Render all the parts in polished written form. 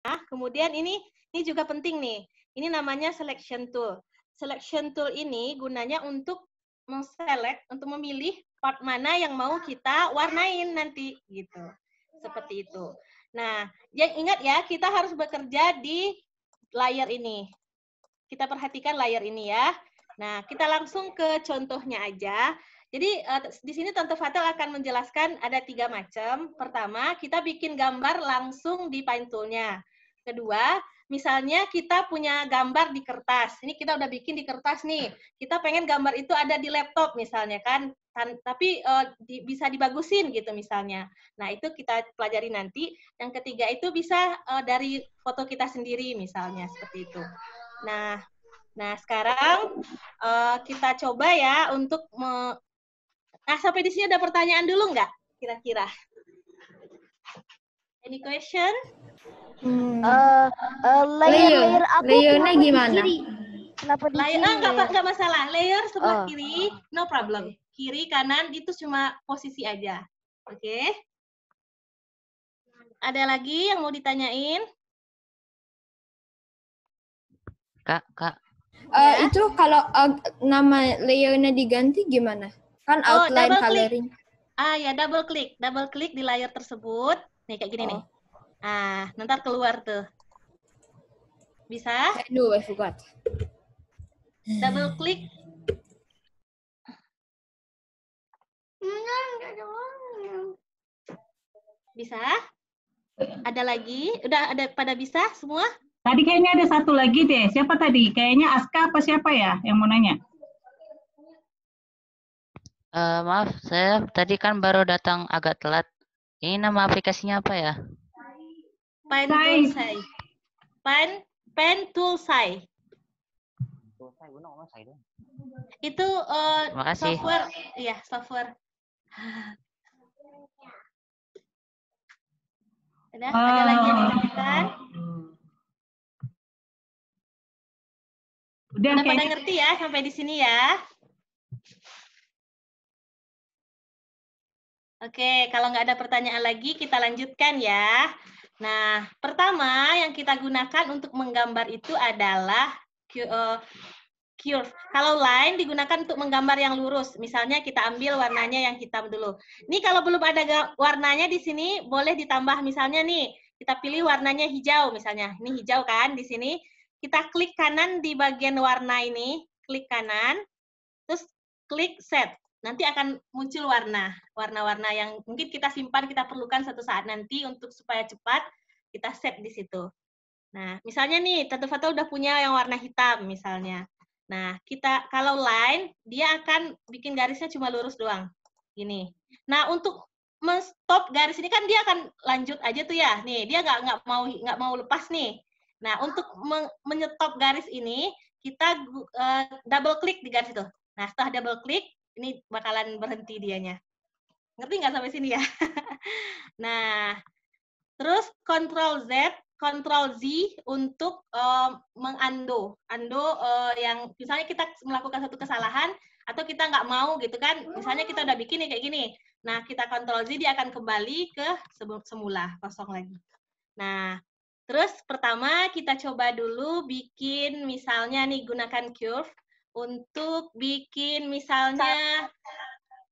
Kemudian ini juga penting nih. Ini namanya selection tool. Selection tool ini gunanya untuk untuk memilih part mana yang mau kita warnain nanti gitu. Seperti itu. Nah, yang ingat ya, kita harus bekerja di layer ini. Kita perhatikan layer ini ya. Nah, kita langsung ke contohnya aja. Jadi di sini Tante Fatel akan menjelaskan ada 3 macam. Pertama, kita bikin gambar langsung di Paint Tool-nya. Kedua, misalnya kita punya gambar di kertas. Ini kita udah bikin di kertas nih. Kita pengen gambar itu ada di laptop misalnya kan. Tapi bisa dibagusin gitu misalnya. Nah, itu kita pelajari nanti. Yang ketiga itu bisa dari foto kita sendiri misalnya seperti itu. Nah, sekarang kita coba ya untuk sampai di sini ada pertanyaan dulu nggak kira-kira? Any question? Layer aku layernya gimana? Kenapa di Layer, kiri? nggak masalah. Layer sebelah kiri, no problem. Kiri, kanan itu cuma posisi aja. Oke. Ada lagi yang mau ditanyain? Kak. Ya? Itu kalau nama layernya diganti gimana? Kan outline coloring. Ya, double klik di layer tersebut. Nih kayak gini nih. Ntar keluar tuh. Bisa? Aduh, I forgot. Double klik. Bisa? Ada lagi? Udah ada pada bisa semua? Tadi kayaknya ada satu lagi deh. Siapa tadi? Kayaknya Aska apa siapa ya yang mau nanya? Maaf, saya tadi kan baru datang agak telat. Ini nama aplikasinya apa ya? Paint Toolsai. Paint Toolsai. Itu software, iya software. Ada lagi yang ditanyakan? Udah pada ngerti ya sampai di sini ya? Oke, kalau nggak ada pertanyaan lagi, kita lanjutkan ya. Nah, pertama yang kita gunakan untuk menggambar itu adalah curve. Kalau line digunakan untuk menggambar yang lurus. Misalnya kita ambil warnanya yang hitam dulu. Ini kalau belum ada warnanya di sini, boleh ditambah misalnya nih, kita pilih warnanya hijau misalnya. Ini hijau kan di sini. Kita klik kanan di bagian warna ini, klik kanan, terus klik set. Nanti akan muncul warna-warna yang mungkin kita simpan, kita perlukan suatu saat nanti untuk supaya cepat kita set di situ. Nah, misalnya nih, Tante Fata udah punya yang warna hitam misalnya. Nah, kita kalau line, dia akan bikin garisnya cuma lurus doang. Gini. Nah, untuk men-stop garis ini kan dia akan lanjut aja tuh ya. Nih, dia nggak mau lepas nih. Nah, untuk menyetop garis ini, kita double klik di garis itu. Nah, setelah double klik, ini bakalan berhenti dianya. Ngerti nggak sampai sini ya? Nah, terus Ctrl Z untuk mengundo. Yang misalnya kita melakukan satu kesalahan, atau kita nggak mau gitu kan, misalnya kita udah bikin nih kayak gini. Nah, kita Ctrl Z, dia akan kembali ke semula, kosong lagi. Nah, terus pertama kita coba dulu bikin misalnya nih gunakan curve untuk bikin misalnya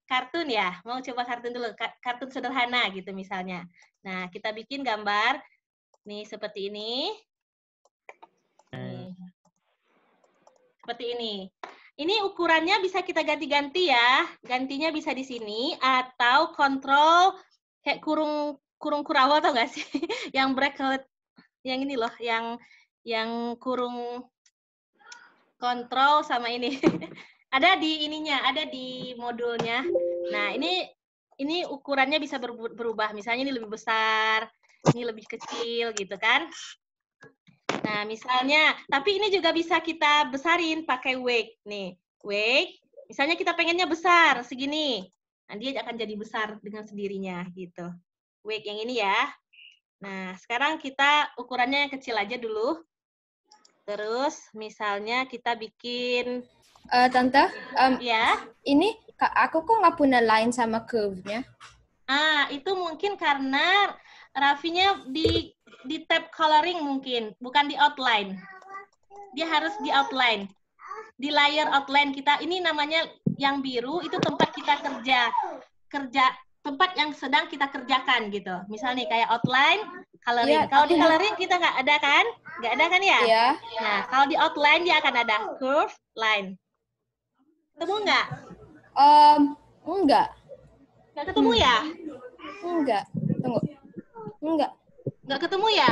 kartun ya. Mau coba kartun dulu, kartun sederhana gitu misalnya. Nah, kita bikin gambar nih seperti ini. Nih. Seperti ini. Ini ukurannya bisa kita ganti-ganti ya. Gantinya bisa di sini atau kontrol kayak kurung kurawa tau nggak sih? Yang bracket yang ini loh, yang kurung kontrol sama ini. Ada di ininya, ada di modulnya. Nah, ini ukurannya bisa berubah. Misalnya ini lebih besar, ini lebih kecil gitu kan. Nah, misalnya, tapi ini juga bisa kita besarin pakai wake nih. Wake, misalnya kita pengennya besar segini. Nah, dia akan jadi besar dengan sendirinya gitu. Wake yang ini ya. Nah, sekarang kita ukurannya yang kecil aja dulu. Terus misalnya kita bikin Tante, ya. Ini aku kok nggak punya line sama curve-nya. Itu mungkin karena Raffinya di tab coloring mungkin, bukan di outline. Dia harus di outline. Di layer outline kita, ini namanya yang biru, itu tempat kita kerja tempat yang sedang kita kerjakan gitu. Misalnya kayak outline, coloring. Iya, Kalau di coloring kita nggak ada kan? Nggak ada kan ya? Iya. Nah, kalau di outline dia akan ada curve, line. Ketemu nggak? Enggak. Nggak ketemu ya? Enggak. Tunggu. Enggak. Nggak ketemu ya?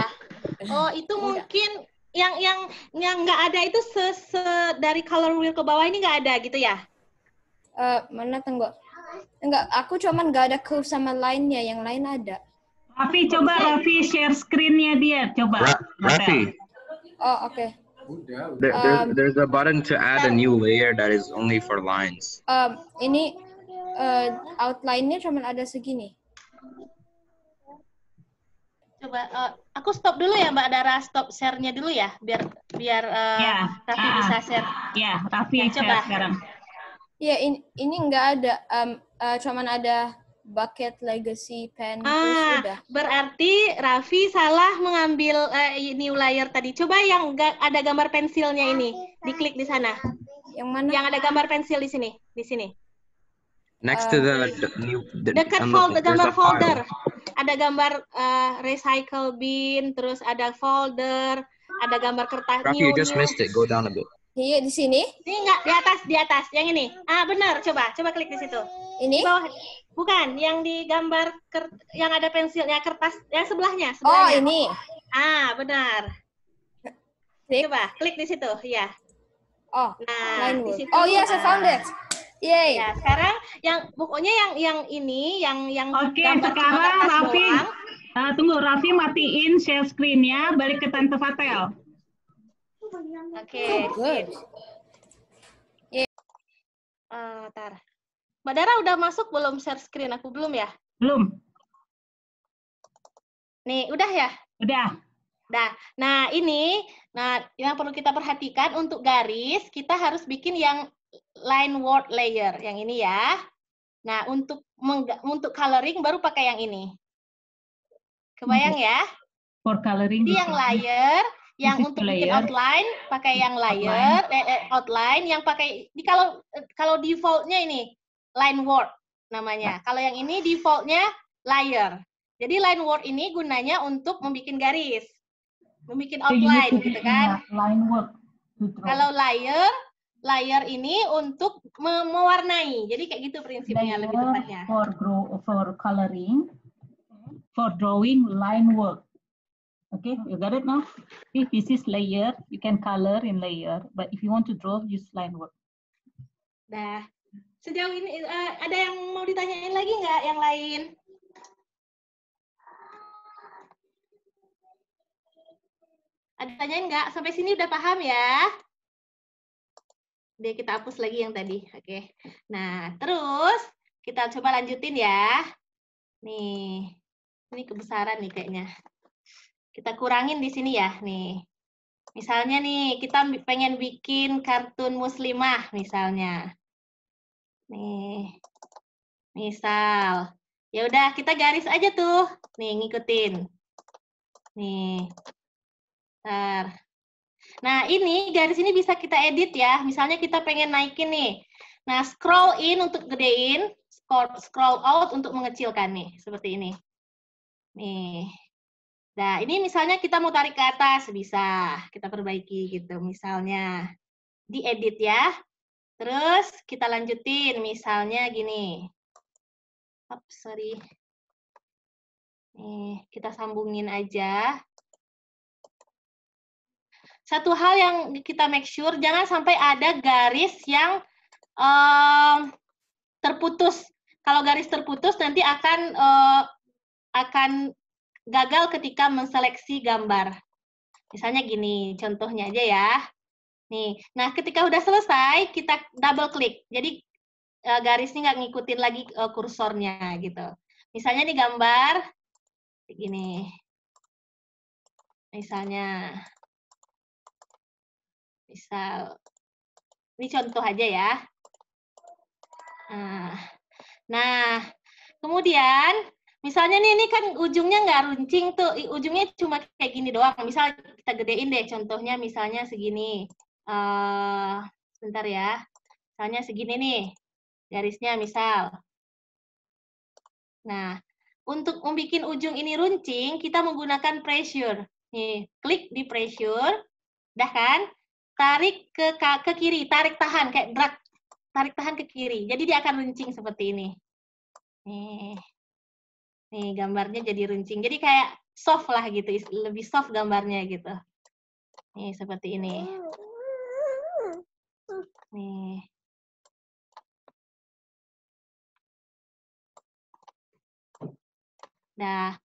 Oh, itu mungkin yang nggak ada itu dari color wheel ke bawah ini nggak ada gitu ya? Mana tunggu. Enggak, aku cuman nggak ada curve sama line-nya, yang lain ada. Raffi, coba Raffi share screen-nya dia, coba. Raffi, Oh, oke. there's a button to add a new layer that is only for lines. Ini outline-nya cuman ada segini. Coba aku stop dulu ya Mbak Dara, stop share-nya dulu ya, biar Raffi bisa share. Ya, Raffi Ya, share coba. sekarang. Ya, ini nggak ada. Cuman ada bucket, legacy, pen, terus udah. Berarti Raffi salah mengambil new layer tadi. Coba yang ada gambar pensilnya ini, diklik di sana. Yang mana? Yang ada gambar pensil di sini, Next to the new, Dekat there's gambar a file. folder. Ada gambar recycle bin, terus ada folder, ada gambar kertas Raffi, you just missed it. Go down a bit. Iya, di sini. Ini enggak, di atas, yang ini. Benar, coba klik di situ. Ini? Di bawah. Bukan, yang di gambar yang ada pensilnya, kertas yang sebelahnya. Oh, ini. Benar. Klik. Coba klik di situ, ya. Oh, Nah, line di work. situ. Oh, yes, I found it. Yay. Ya, sekarang pokoknya yang ini yang Oke, gambar cuma sekarang kertas Raffi, doang. tunggu, Raffi matiin share screen-nya, balik ke Tante Fatel. Oke, Good. Tar. Mbak Dara udah masuk belum share screen? Aku belum ya? Belum? Nih, udah ya? Udah. Nah, yang perlu kita perhatikan untuk garis, kita harus bikin yang line word layer, yang ini ya. Nah, untuk coloring baru pakai yang ini. Kebayang ya? For coloring. Jadi yang layer, yang This is untuk the bikin layer. outline pakai yang layer, outline yang pakai kalau defaultnya ini line word namanya. Kalau yang ini defaultnya layer. Jadi line word ini gunanya untuk membuat garis, membuat outline gitu kan. Line work. Kalau layer ini untuk mewarnai. Jadi kayak gitu prinsipnya lebih tepatnya. For coloring, for drawing, line work. Okay, you got it now? If this is layer, you can color in layer. But if you want to draw, use line work. Nah, sejauh ini ada yang mau ditanyain lagi nggak yang lain? Ada tanyain nggak? Sampai sini udah paham ya? Deh, kita hapus lagi yang tadi. Oke. Nah, terus kita coba lanjutin ya. Nih, ini kebesaran nih kayaknya. Kita kurangin di sini ya, nih. Misalnya nih, kita pengen bikin kartun muslimah misalnya. Nih. Misal. Ya udah, kita garis aja tuh. Nih, ngikutin. Nih. Bentar. Nah, ini garis ini bisa kita edit ya. Misalnya kita pengen naikin nih. Nah, scroll in untuk gedein, scroll out untuk mengecilkan nih, seperti ini. Nih. Nah, ini misalnya kita mau tarik ke atas, bisa kita perbaiki gitu. Misalnya diedit ya. Terus kita lanjutin, misalnya gini. Sorry. Nih, kita sambungin aja. Satu hal yang kita make sure, jangan sampai ada garis yang terputus. Kalau garis terputus nanti akan gagal ketika menseleksi gambar. Misalnya gini, contohnya aja ya. Nih, nah ketika udah selesai, kita double klik. Jadi garisnya nggak ngikutin lagi kursornya gitu. Misalnya nih gambar, gini. Misalnya, ini contoh aja ya. Nah, kemudian Misalnya nih, ini kan ujungnya nggak runcing tuh, ujungnya cuma kayak gini doang. Misal kita gedein deh, contohnya misalnya segini. Sebentar ya, misalnya segini nih, garisnya misal. Nah, untuk membuat ujung ini runcing, kita menggunakan pressure. Nih, klik di pressure, udah kan? Tarik ke kiri, tarik tahan, kayak drag. Tarik tahan ke kiri, jadi dia akan runcing seperti ini. Nih, gambarnya jadi runcing. Jadi kayak soft lah gitu, lebih soft gambarnya gitu. Nih, seperti ini. Nih. Nah,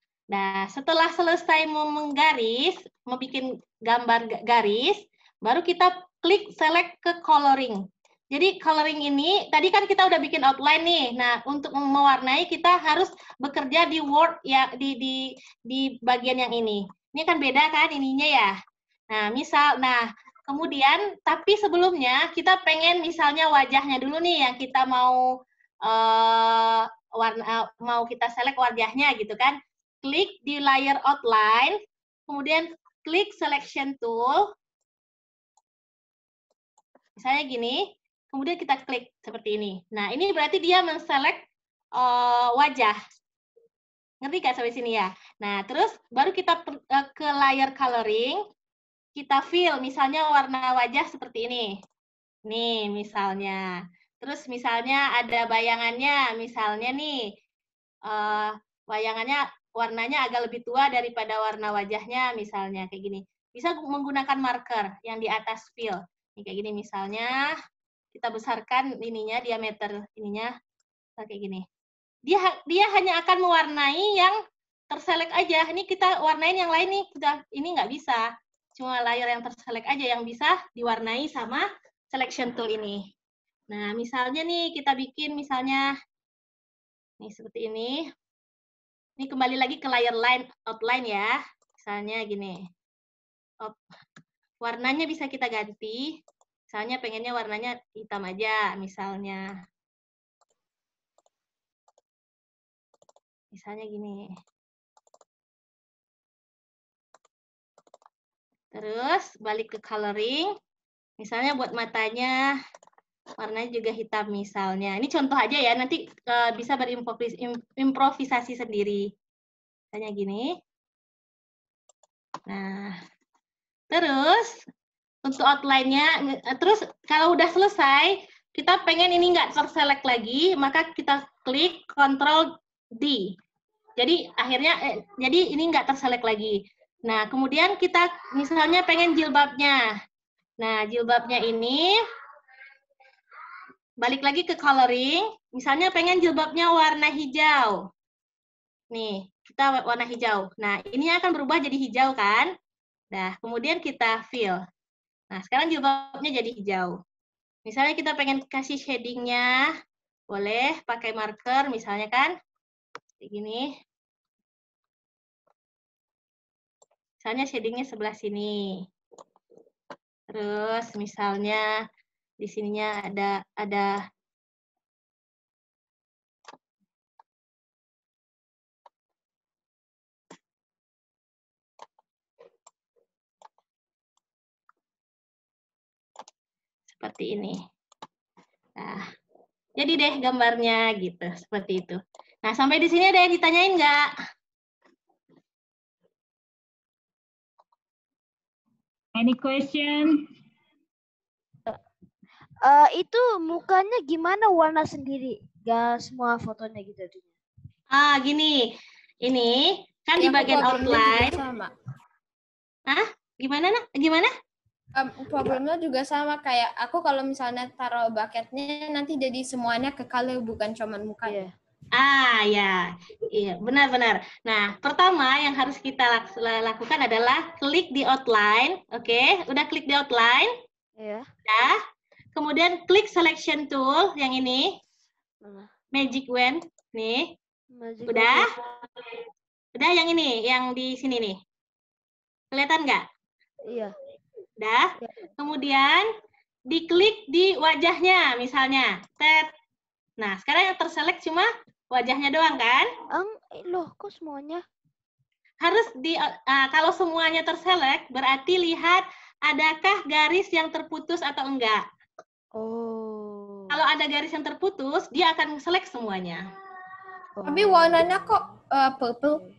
setelah selesai menggaris, membuat gambar garis, baru kita klik select ke coloring. Jadi coloring ini, tadi kan kita udah bikin outline nih. Nah, untuk mewarnai kita harus bekerja di Word ya, di bagian yang ini. Ini kan beda kan ininya ya. Nah, kemudian tapi sebelumnya kita pengen misalnya wajahnya dulu nih yang kita mau mau kita select wajahnya gitu kan. Klik di layer outline, kemudian klik selection tool. Misalnya gini, kemudian kita klik seperti ini. Nah, ini berarti dia men-select wajah. Ngerti nggak sampai sini ya? Nah, terus baru kita ke layer coloring, kita fill misalnya warna wajah seperti ini. Nih, misalnya. Terus misalnya ada bayangannya, misalnya nih, bayangannya warnanya agak lebih tua daripada warna wajahnya, misalnya kayak gini. Bisa menggunakan marker yang di atas fill. Nih, kayak gini misalnya, kita besarkan ininya, diameter ininya, kayak gini. Dia hanya akan mewarnai yang terselect aja. Ini kita warnain yang lain nih, ini nggak bisa. Cuma layer yang terselect aja yang bisa diwarnai sama selection tool ini. Nah, misalnya nih kita bikin misalnya nih seperti ini. Ini kembali lagi ke layer outline ya. Misalnya gini. Warnanya bisa kita ganti. Misalnya pengennya warnanya hitam aja misalnya. Misalnya gini. Terus balik ke coloring. Misalnya buat matanya warnanya juga hitam misalnya. Ini contoh aja ya, nanti bisa berimprovisasi sendiri. Misalnya gini. Nah, terus untuk outline-nya, terus kalau udah selesai, kita pengen ini nggak terselect lagi, maka kita klik Ctrl D. Jadi akhirnya, jadi ini nggak terselect lagi. Nah, kemudian kita misalnya pengen jilbabnya. Nah, jilbabnya ini balik lagi ke coloring, misalnya pengen jilbabnya warna hijau. Nih, kita warna hijau. Nah, ini akan berubah jadi hijau kan? Nah, kemudian kita fill. Nah, sekarang jilbabnya jadi hijau. Misalnya kita pengen kasih shading-nya, boleh pakai marker misalnya kan? Kayak gini. Misalnya shading-nya sebelah sini. Terus misalnya di sininya ada seperti ini. Nah, jadi deh gambarnya gitu, seperti itu. Nah, sampai di sini ada yang ditanyain nggak? Any question? Itu mukanya gimana warna sendiri? Gak semua fotonya gitu. Gini. Ini kan di Yang bagian problemnya juga outline. sama. Hah? Gimana, Nak? Gimana? Problemnya juga sama kayak aku kalau misalnya taruh bucketnya nanti jadi semuanya ke color bukan cuma mukanya. Ya, iya benar-benar. Nah, pertama yang harus kita lakukan adalah klik di outline, oke? Udah klik di outline? Iya. Udah. Kemudian klik selection tool yang ini, magic wand, nih. Udah? Udah yang ini, yang di sini nih. Kelihatan nggak? Iya. Udah. Kemudian diklik di wajahnya, misalnya. Tet. Nah, sekarang yang terselect cuma wajahnya doang kan? Loh, kok semuanya? Harus kalau semuanya terselect, berarti lihat adakah garis yang terputus atau enggak. Oh. Kalau ada garis yang terputus, dia akan select semuanya. Tapi warnanya kok purple?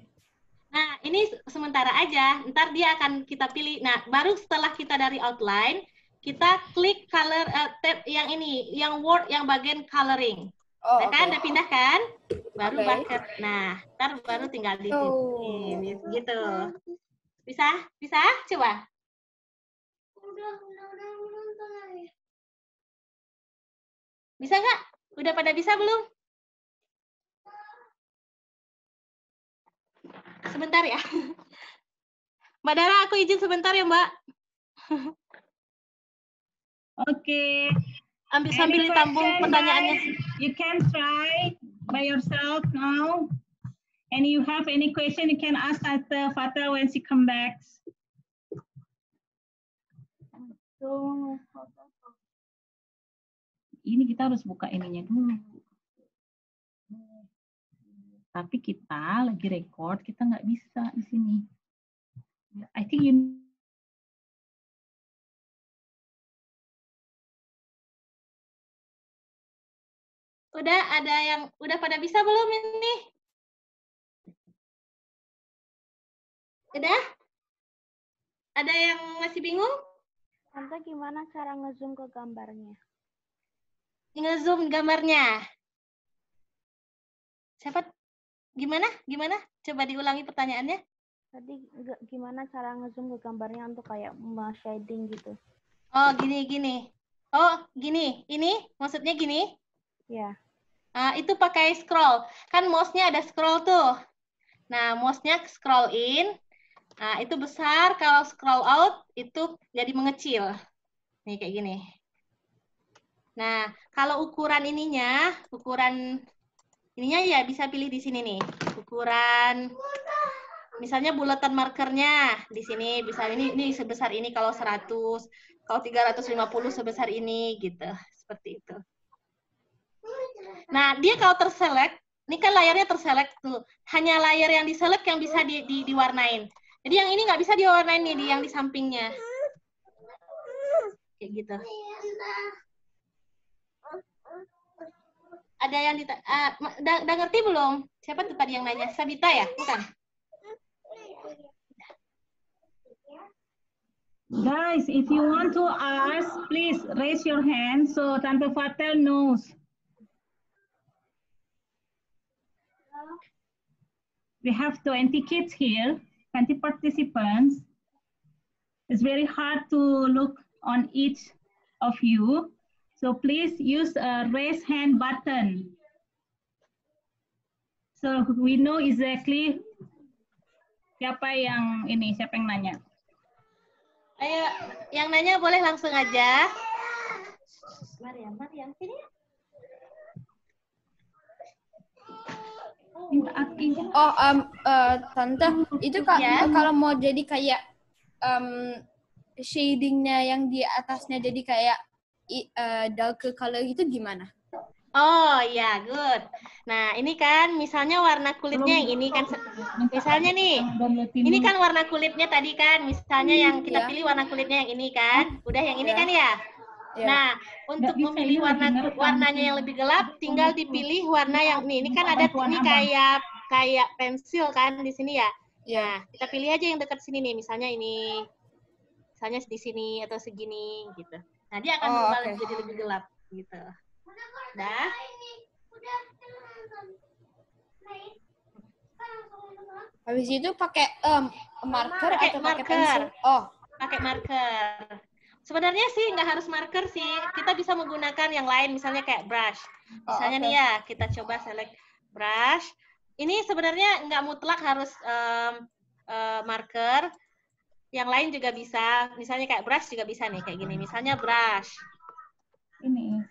Nah, ini sementara aja. Ntar dia akan kita pilih. Nah, baru setelah kita dari outline, kita klik color tab yang ini, yang word yang bagian coloring. Oh, Nah, kan oke. udah pindah kan? Baru Oke. bucket. Nah, ntar baru tinggal di sini. Gitu. Bisa? Bisa? Coba. Bisa nggak? Udah pada bisa belum? Sebentar ya. Mbak Dara, aku izin sebentar ya, Mbak. Okay. Sambil Any ditambung question, pertanyaannya. guys? You can try by yourself now. And you have any question, you can ask Tante Fatah when she come back. Ini kita harus buka ininya dulu. Tapi kita lagi record, kita nggak bisa di sini. I think you. Udah pada bisa belum ini? Udah? Ada yang masih bingung? Tante, gimana cara ngezoom ke gambarnya? Ngezoom gambarnya. Siapa? Gimana? Coba diulangi pertanyaannya. Tadi gimana cara ngezoom ke gambarnya untuk kayak shading gitu? Oh, gini. Oh, gini. Ini maksudnya gini? Ya. Itu pakai scroll. Kan mouse-nya ada scroll tuh. Nah, mouse-nya scroll in. Nah, itu besar. Kalau scroll out, itu jadi mengecil. Nih, kayak gini. Nah, kalau ukuran ininya ya bisa pilih di sini nih. Ukuran, misalnya bulletin markernya di sini bisa ini sebesar ini kalau 100, kalau 350 sebesar ini gitu. Seperti itu. Nah, dia kalau terselect, ini kan layarnya terselect tuh. Hanya layar yang diselect yang bisa diwarnain. Jadi yang ini nggak bisa diwarnain nih, yang di sampingnya. Kayak gitu. Ada yang udah ngerti belum? Siapa tuh tadi yang nanya? Sabita ya? Bukan? Guys, if you want to ask, please raise your hand so Tante Fatel knows. We have 20 kids here, 20 participants. It's very hard to look on each of you. So please use a raise hand button. So we know exactly siapa yang nanya. Ayo, yang nanya boleh langsung aja. Mariam, sini. Tante, itu kalau mau jadi kayak shadingnya yang di atasnya jadi kayak darker color itu gimana? Oh ya, good. Nah ini kan misalnya warna kulitnya yang ini kan, misalnya nih, ini kan warna kulitnya tadi kan, misalnya yang kita pilih warna kulitnya yang ini kan, udah yang ini kan ya. Nah untuk memilih warnanya yang lebih gelap, tinggal dipilih warna yang ini kan ada ini kayak pensil kan di sini ya. Nah kita pilih aja yang dekat sini nih, misalnya ini, misalnya di sini atau segini gitu. Nah dia akan berubah jadi lebih gelap gitu. Dah. Habis itu pakai marker atau pakai pensil? Pakai marker. Sebenarnya sih nggak harus marker sih. Kita bisa menggunakan yang lain, misalnya kayak brush. Misalnya nih ya, kita coba select brush. Ini sebenarnya nggak mutlak harus marker. Yang lain juga bisa. Misalnya kayak brush juga bisa nih, kayak gini. Misalnya brush. Ini.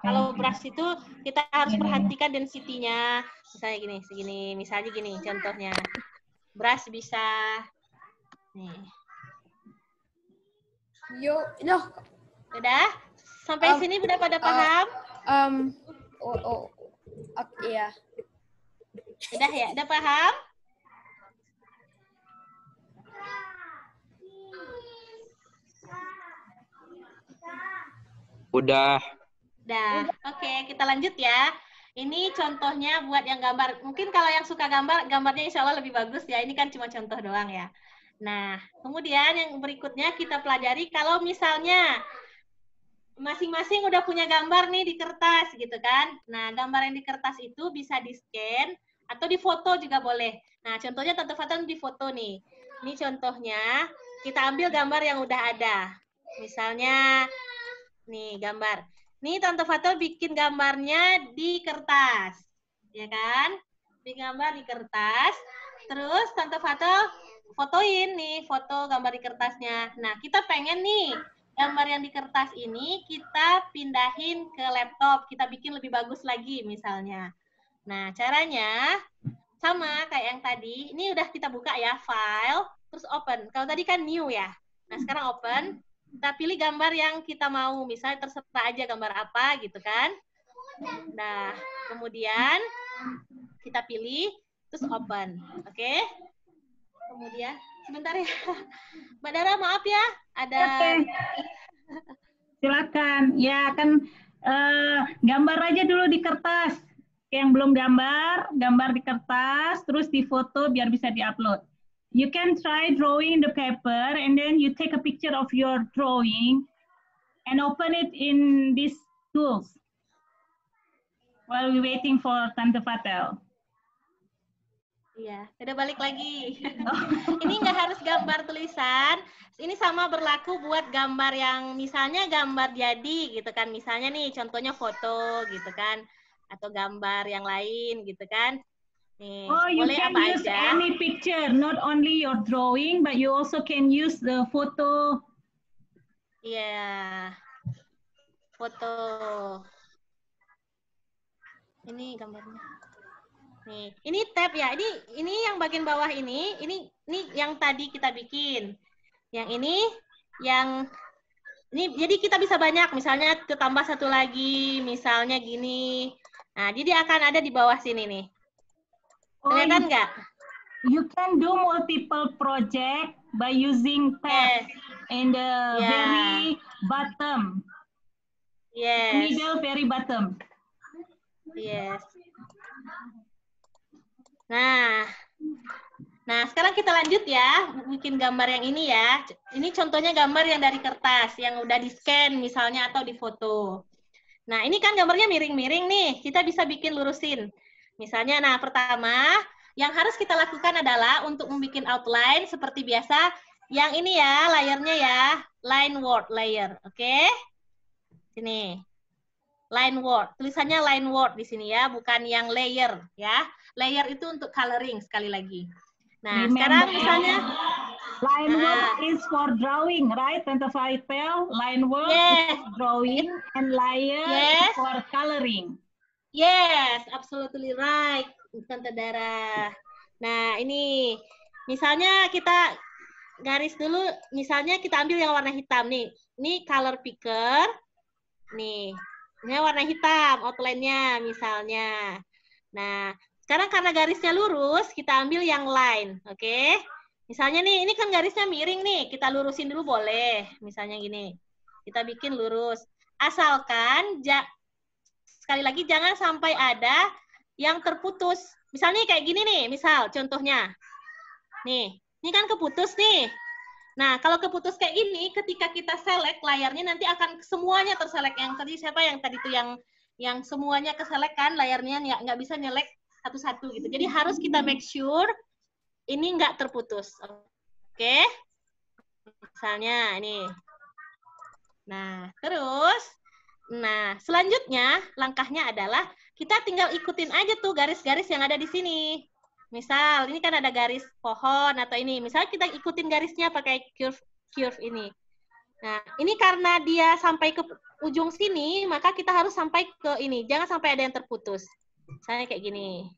Kalau brush itu kita harus perhatikan density-nya. Misalnya gini, segini, misalnya gini contohnya. Brush bisa nih. Udah? Sampai sini udah pada paham? Iya. Udah ya? Udah paham? Udah. Udah. Oke, kita lanjut ya. Ini contohnya buat yang gambar. Mungkin kalau yang suka gambar, gambarnya insya Allah lebih bagus ya. Ini kan cuma contoh doang ya. Nah, kemudian yang berikutnya kita pelajari kalau misalnya masing-masing udah punya gambar nih di kertas gitu kan. Nah, gambar yang di kertas itu bisa di-scan atau di-foto juga boleh. Nah, contohnya Tante Fatul di foto nih. Ini contohnya, kita ambil gambar yang udah ada. Misalnya, nih gambar. Nih Tante Fatul bikin gambarnya di kertas. Ya kan? Bikin gambar di kertas. Terus Tante Fatul fotoin nih, foto gambar di kertasnya. Nah, kita pengen nih, gambar yang di kertas ini kita pindahin ke laptop, kita bikin lebih bagus lagi misalnya. Nah, caranya sama kayak yang tadi. Ini udah kita buka ya, file, terus open. Kalau tadi kan new ya. Nah, sekarang open. Kita pilih gambar yang kita mau. Misalnya terserah aja gambar apa gitu kan. Nah, kemudian kita pilih, terus open. Oke? Kemudian, sebentar ya. Mbak Dara, maaf ya. Ada... Oke. Silakan. Ya, kan gambar aja dulu di kertas. Yang belum gambar, gambar di kertas, terus difoto biar bisa diupload. You can try drawing the paper and then you take a picture of your drawing and open it in these tools while we waiting for Tante Fatul. Iya, udah balik lagi. Ini nggak harus gambar tulisan. Ini sama berlaku buat gambar yang misalnya gambar jadi gitu kan. Misalnya nih contohnya foto gitu kan. Atau gambar yang lain gitu kan. Nih, Oh, you boleh can apa use aja. any picture, not only your drawing, but you also can use the photo. Iya. Foto. Ini gambarnya. Nih, ini tab ya. Ini yang bagian bawah ini yang tadi kita bikin. Yang ini jadi kita bisa banyak, misalnya ditambah satu lagi, misalnya gini. Nah, jadi akan ada di bawah sini nih. Kelihatan nggak? You can do multiple project by using tab in the very bottom. Yes. Middle very bottom. Yes. Nah, sekarang kita lanjut ya, bikin gambar yang ini ya. Ini contohnya gambar yang dari kertas, yang udah di-scan misalnya atau di foto. Nah, ini kan gambarnya miring-miring nih, kita bisa bikin lurusin. Misalnya, nah pertama, yang harus kita lakukan adalah untuk membuat outline seperti biasa, yang ini ya, layernya ya, line word layer, oke? Sini. Line word, tulisannya line word di sini ya, bukan yang layer ya. Layer itu untuk coloring sekali lagi. Nah, sekarang misalnya line word is for drawing, right? Tante Fatul, line word is drawing and layer is for coloring. Yes, absolutely right, Tante Dara. Nah, ini misalnya kita garis dulu, misalnya kita ambil yang warna hitam nih. Ini color picker. Nih. Ini warna hitam, outline-nya misalnya. Nah, sekarang karena garisnya lurus, kita ambil yang line, oke? Misalnya nih, ini kan garisnya miring nih, kita lurusin dulu boleh. Misalnya gini, kita bikin lurus. Asalkan, sekali lagi jangan sampai ada yang terputus. Misalnya kayak gini nih, misal contohnya. Nih, ini kan keputus nih. Nah, kalau keputus kayak gini, ketika kita select layarnya nanti akan semuanya terselect. Yang tadi siapa yang tadi itu yang semuanya keselect kan layarnya nggak bisa nyelek satu-satu gitu. Jadi harus kita make sure ini nggak terputus. Oke? Misalnya ini. Nah, terus selanjutnya langkahnya adalah kita tinggal ikutin aja tuh garis-garis yang ada di sini. Misal, ini kan ada garis pohon atau ini. Misal kita ikutin garisnya pakai curve ini. Nah, ini karena dia sampai ke ujung sini, maka kita harus sampai ke ini. Jangan sampai ada yang terputus. Misalnya kayak gini.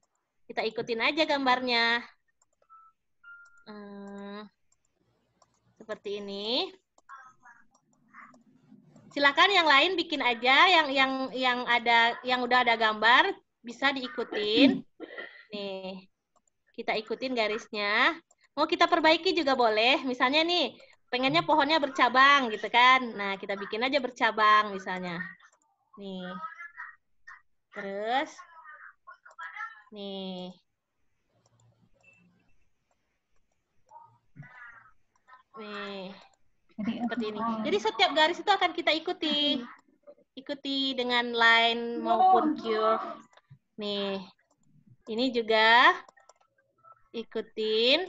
Kita ikutin aja gambarnya. Seperti ini. Silakan yang lain bikin aja yang udah ada gambar bisa diikutin. Nih, kita ikutin garisnya. Mau kita perbaiki juga boleh. Misalnya nih, pengennya pohonnya bercabang gitu kan. Nah, kita bikin aja bercabang misalnya. Nih. Terus, nih. Nih. Seperti ini. Jadi setiap garis itu akan kita ikuti. Ikuti dengan line maupun curve. Nih. Ini juga ikutin.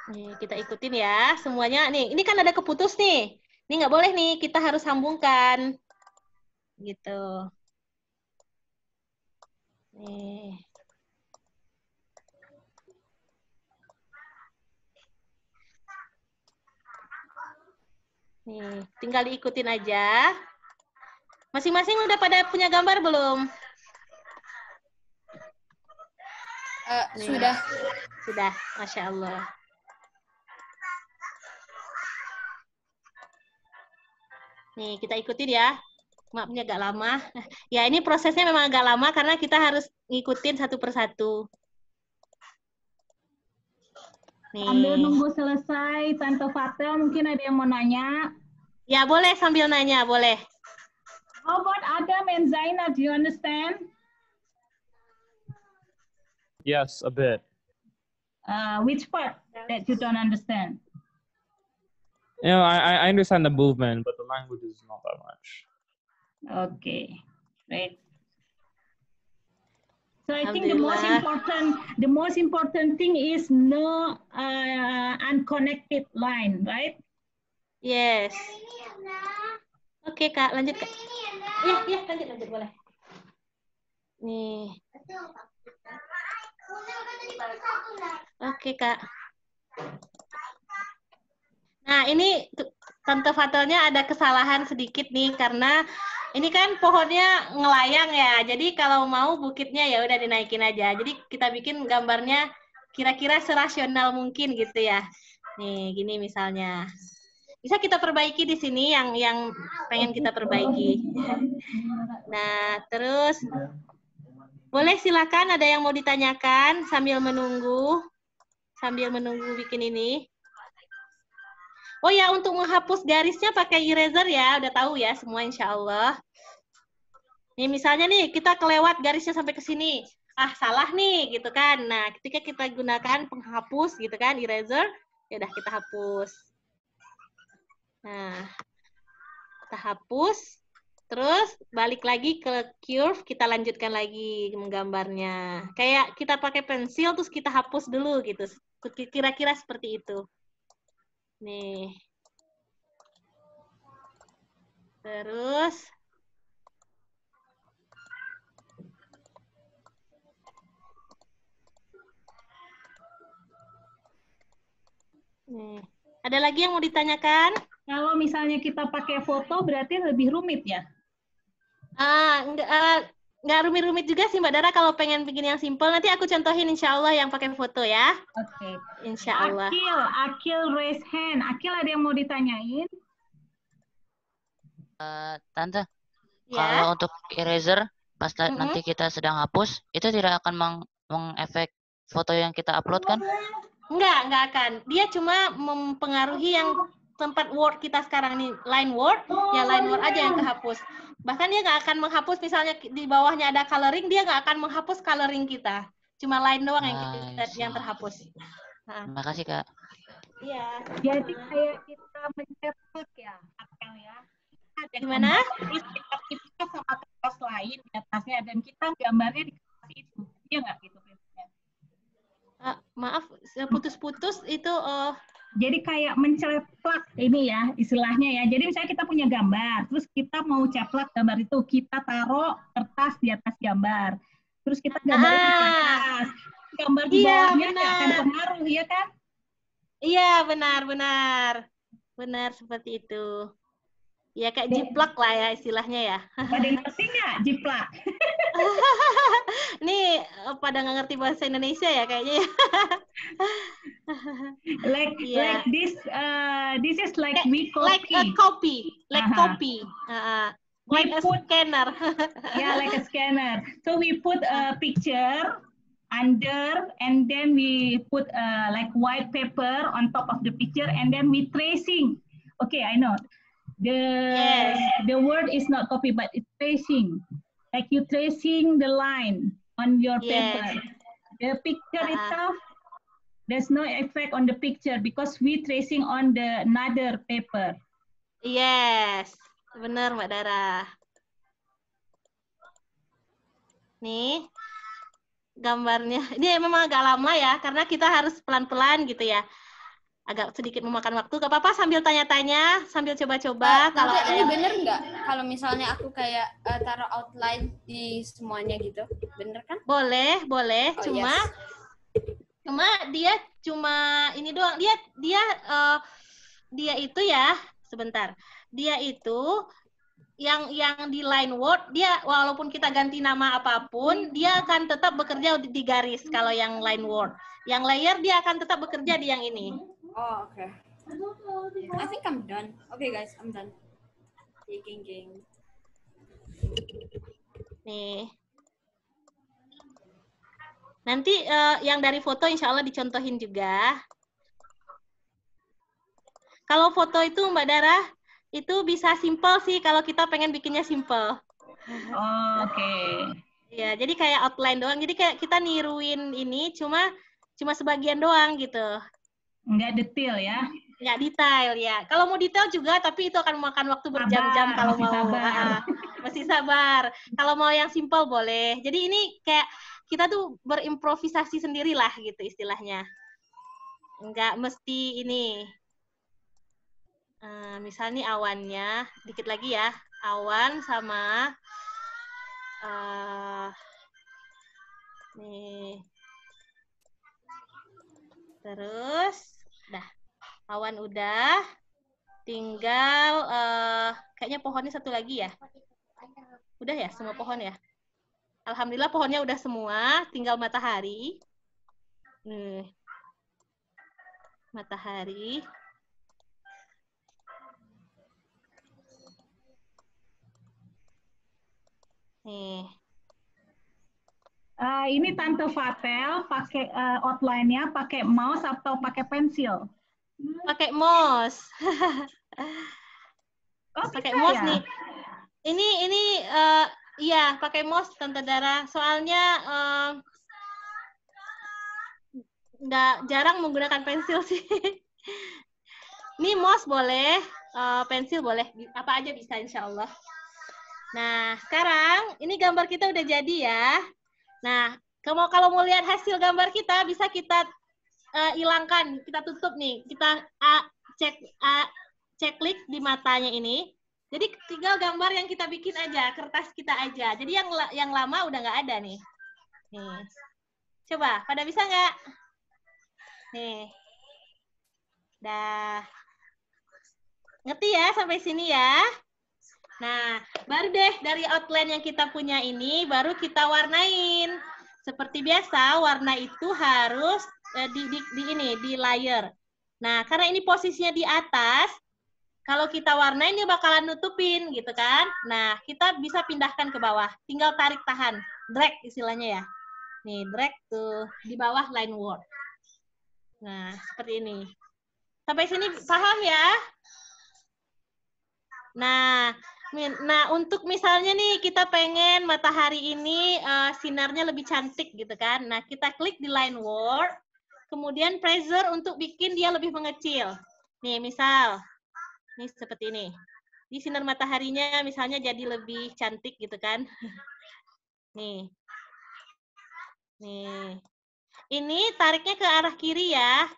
Nih, kita ikutin ya semuanya. Nih, ini kan ada keputus nih. Ini nggak boleh nih, kita harus sambungkan. Gitu. Nih. Nih, tinggal diikutin aja. Masing-masing udah pada punya gambar belum? Nih. Sudah. Sudah, Masya Allah. Nih, kita ikutin ya. Maaf, ini agak lama. Ya, ini prosesnya memang agak lama karena kita harus ngikutin satu persatu. Nih. Sambil nunggu selesai, Tante Fatel mungkin ada yang mau nanya. Ya, boleh sambil nanya, boleh. How about Adam and Zaina? Do you understand? Yes, a bit. Which part that you don't understand? You know, I understand the movement, but the language is not that much. Okay, great. So I think the most important thing is no unconnected line, right? Yes. Oke, Kak, lanjut, Kak. Iya, lanjut boleh. Nih. Oke, Kak. Nah, ini Tante Fatelnya ada kesalahan sedikit nih karena ini kan pohonnya ngelayang ya. Jadi kalau mau bukitnya ya udah dinaikin aja. Jadi kita bikin gambarnya kira-kira serasional mungkin gitu ya. Nih, gini misalnya. Bisa kita perbaiki di sini yang pengen kita perbaiki. Nah, terus boleh silakan ada yang mau ditanyakan sambil menunggu bikin ini. Oh ya, untuk menghapus garisnya pakai eraser ya, udah tahu ya semua insya Allah. Nih misalnya nih, kita kelewat garisnya sampai ke sini. Ah, salah nih, gitu kan. Nah, ketika kita gunakan penghapus gitu kan, eraser, ya udah kita hapus. Nah, kita hapus, terus balik lagi ke curve, kita lanjutkan lagi menggambarnya. Kayak kita pakai pensil, terus kita hapus dulu gitu. Kira-kira seperti itu. Nih. Terus. Nih. Ada lagi yang mau ditanyakan? Kalau misalnya kita pakai foto berarti lebih rumit ya? Nggak rumit-rumit juga sih Mbak Dara kalau pengen bikin yang simple. Nanti aku contohin insya Allah yang pakai foto ya. Oke. Insya Allah. Akil raise hand. Akil ada yang mau ditanyain? Tante, Ya. kalau untuk eraser, pas nanti kita sedang hapus, itu tidak akan mengefek foto yang kita upload kan? Nggak akan. Dia cuma mempengaruhi yang tempat word kita sekarang nih, line word, ya line word aja yang kehapus. Bahkan dia nggak akan menghapus, misalnya di bawahnya ada coloring, dia nggak akan menghapus coloring kita. Cuma line doang yang terhapus. Nah. Makasih, Kak. Iya. Jadi kayak kita mencetak ya, Akil ya. Gimana? Terus kita tipis sama kertas lain di atasnya, dan kita gambarnya di kertas itu. Iya nggak gitu prinsipnya? Maaf, putus-putus itu. Jadi kayak menceplak ini ya istilahnya ya. Jadi misalnya kita punya gambar, terus kita mau ceplak gambar itu, kita taruh kertas di atas gambar. Terus kita gambar di kertas. Gambar di bawahnya nggak akan pengaruh, ya kan? Iya, benar seperti itu. Ya kayak jiplak lah ya istilahnya ya. Pada ngerti nggak jiplak? Nih pada nggak ngerti bahasa Indonesia ya kayaknya. Like Yeah. this. This is like we Like a copy. copy, like Uh-huh. copy. We Like a put- scanner. Yeah, like a scanner. So we put a picture under, and then we put like white paper on top of the picture, and then we tracing. Okay, I know. Yes. The word is not copy, but it's tracing. Like you tracing the line on your Yes. paper. The picture Uh-uh. itself, there's no effect on the picture because we tracing on the another paper. Yes, benar Mbak Dara. Nih, gambarnya. Ini memang agak lama ya, karena kita harus pelan-pelan gitu ya. Agak sedikit memakan waktu. Gak apa-apa sambil tanya-tanya, sambil coba-coba. Kalau Tante, ada ini yang... bener nggak? Kalau misalnya aku kayak taruh outline di semuanya gitu, bener kan? Boleh, boleh. Oh, Cuma, yes. dia cuma ini doang. Dia itu ya, sebentar. Dia itu yang di line word, dia walaupun kita ganti nama apapun, dia akan tetap bekerja di garis kalau yang line word. Yang layer dia akan tetap bekerja di yang ini. Oh, oke. I think I'm done. Okay, guys, I'm done. Geng. Nih. Nanti yang dari foto insya Allah dicontohin juga. Kalau foto itu Mbak Dara, itu bisa simple sih kalau kita pengen bikinnya simple. Oh, oke. Ya, jadi kayak outline doang. Jadi kayak kita niruin ini cuma sebagian doang gitu. Nggak detail ya. Nggak detail ya. Kalau mau detail juga, tapi itu akan memakan waktu berjam-jam kalau masih mau. sabar. Masih sabar. Kalau mau yang simple boleh. Jadi ini kayak kita tuh berimprovisasi sendirilah gitu istilahnya. Nggak mesti ini. Misal nih awannya, dikit lagi ya. Awan sama nih. Terus, dah. Awan udah. Tinggal, kayaknya pohonnya satu lagi ya. Udah ya, semua pohon ya. Alhamdulillah pohonnya udah semua. Tinggal matahari. Nih. Matahari. Nih. Ini Tante Fatel pakai outline-nya pakai mouse atau pakai pensil? Pakai mouse. Oh, Pakai bisa mouse ya? nih. Ini iya, pakai mouse Tante Dara. Soalnya nggak jarang menggunakan pensil sih. Ini mouse boleh, pensil boleh, apa aja bisa insya Allah. Nah, sekarang ini gambar kita udah jadi ya. Nah, kalau mau lihat hasil gambar kita, bisa kita hilangkan, kita tutup nih. Kita cek klik di matanya ini. Jadi tinggal gambar yang kita bikin aja, kertas kita aja. Jadi yang lama udah nggak ada nih. Nih. Coba, pada bisa nggak? Nih. Dah. Ngerti ya sampai sini ya? Nah, baru deh dari outline yang kita punya ini, baru kita warnain. Seperti biasa, warna itu harus di layer. Nah, karena ini posisinya di atas, kalau kita warnain dia bakalan nutupin gitu kan. Nah, kita bisa pindahkan ke bawah. Tinggal tarik tahan, drag istilahnya ya. Nih, drag tuh di bawah line word. Nah, seperti ini. Sampai sini paham ya? Nah, untuk misalnya nih kita pengen matahari ini sinarnya lebih cantik gitu kan. Nah, kita klik di line word, kemudian pressure untuk bikin dia lebih mengecil. Nih, misal, nih seperti ini. Di sinar mataharinya misalnya jadi lebih cantik gitu kan. Nih. Nih. Ini tariknya ke arah kiri ya.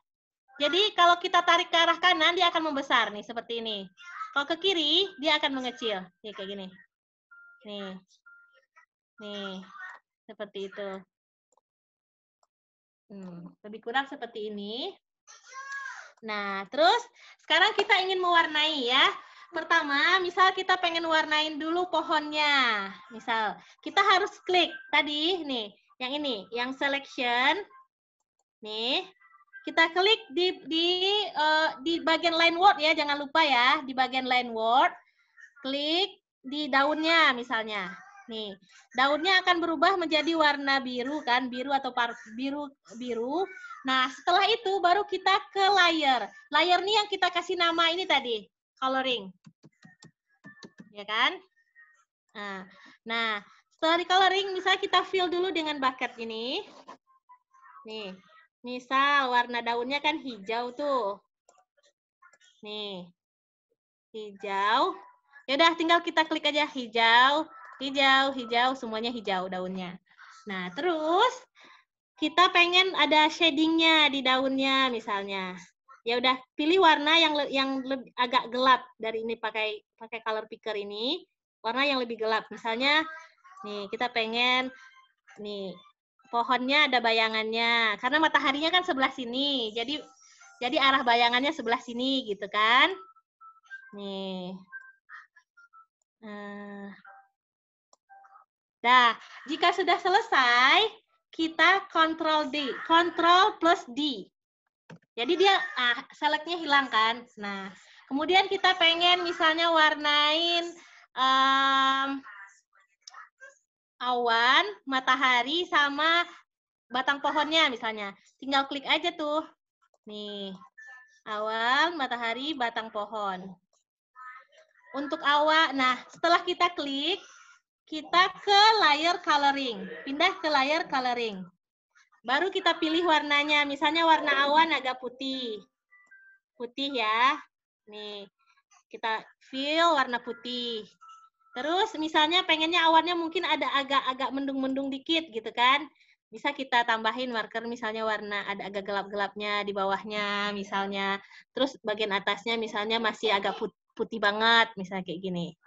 Jadi kalau kita tarik ke arah kanan, dia akan membesar nih, seperti ini. Kalau ke kiri, dia akan mengecil. Nih, kayak gini. Nih. Nih. Seperti itu. Lebih kurang seperti ini. Nah, terus sekarang kita ingin mewarnai ya. Pertama, misal kita pengen warnain dulu pohonnya. Misal, kita harus klik tadi, nih. Yang ini, yang selection. Nih. kita klik di bagian line word ya, jangan lupa ya, di bagian line word, klik di daunnya misalnya. Nih, daunnya akan berubah menjadi warna biru kan, biru atau biru. Nah, setelah itu baru kita ke layer. Layer nih yang kita kasih nama ini tadi, coloring. Ya kan? Nah, setelah di coloring, misalnya kita fill dulu dengan bucket ini. Nih, misal warna daunnya kan hijau tuh. Nih, hijau. Ya udah, tinggal kita klik aja hijau, hijau, hijau, semuanya hijau daunnya. Nah, terus kita pengen ada shadingnya di daunnya misalnya. Ya udah, pilih warna yang agak gelap dari ini pakai color picker ini, warna yang lebih gelap. Misalnya nih, kita pengen nih pohonnya ada bayangannya karena mataharinya kan sebelah sini. Jadi arah bayangannya sebelah sini gitu kan. Nih. Nah, jika sudah selesai, kita Ctrl D, Ctrl plus D. Jadi dia selectnya hilang kan. Nah, kemudian kita pengen misalnya warnain awan, matahari sama batang pohonnya misalnya. Tinggal klik aja tuh. Nih, awan, matahari, batang pohon. Untuk awan, nah setelah kita klik, kita ke layer coloring. Pindah ke layer coloring. Baru kita pilih warnanya. Misalnya warna awan agak putih. Putih ya. Nih, kita fill warna putih. Terus misalnya pengennya awannya mungkin ada agak mendung-mendung dikit gitu kan. Bisa kita tambahin marker misalnya warna ada agak gelap-gelapnya di bawahnya misalnya. Terus bagian atasnya misalnya masih agak putih banget. Misalnya kayak gini.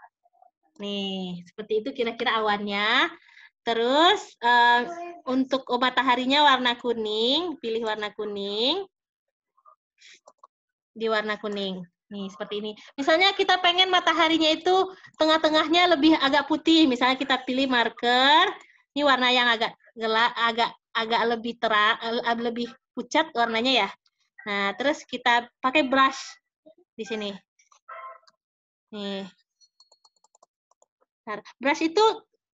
Nih, seperti itu kira-kira awannya. Terus untuk mataharinya warna kuning, pilih warna kuning. Di warna kuning. Nih, seperti ini. Misalnya kita pengen mataharinya itu tengah-tengahnya lebih agak putih. Misalnya kita pilih marker. Ini warna yang agak gelap, agak lebih terang, lebih pucat warnanya ya. Nah, terus kita pakai brush di sini. Nih. Nah, brush itu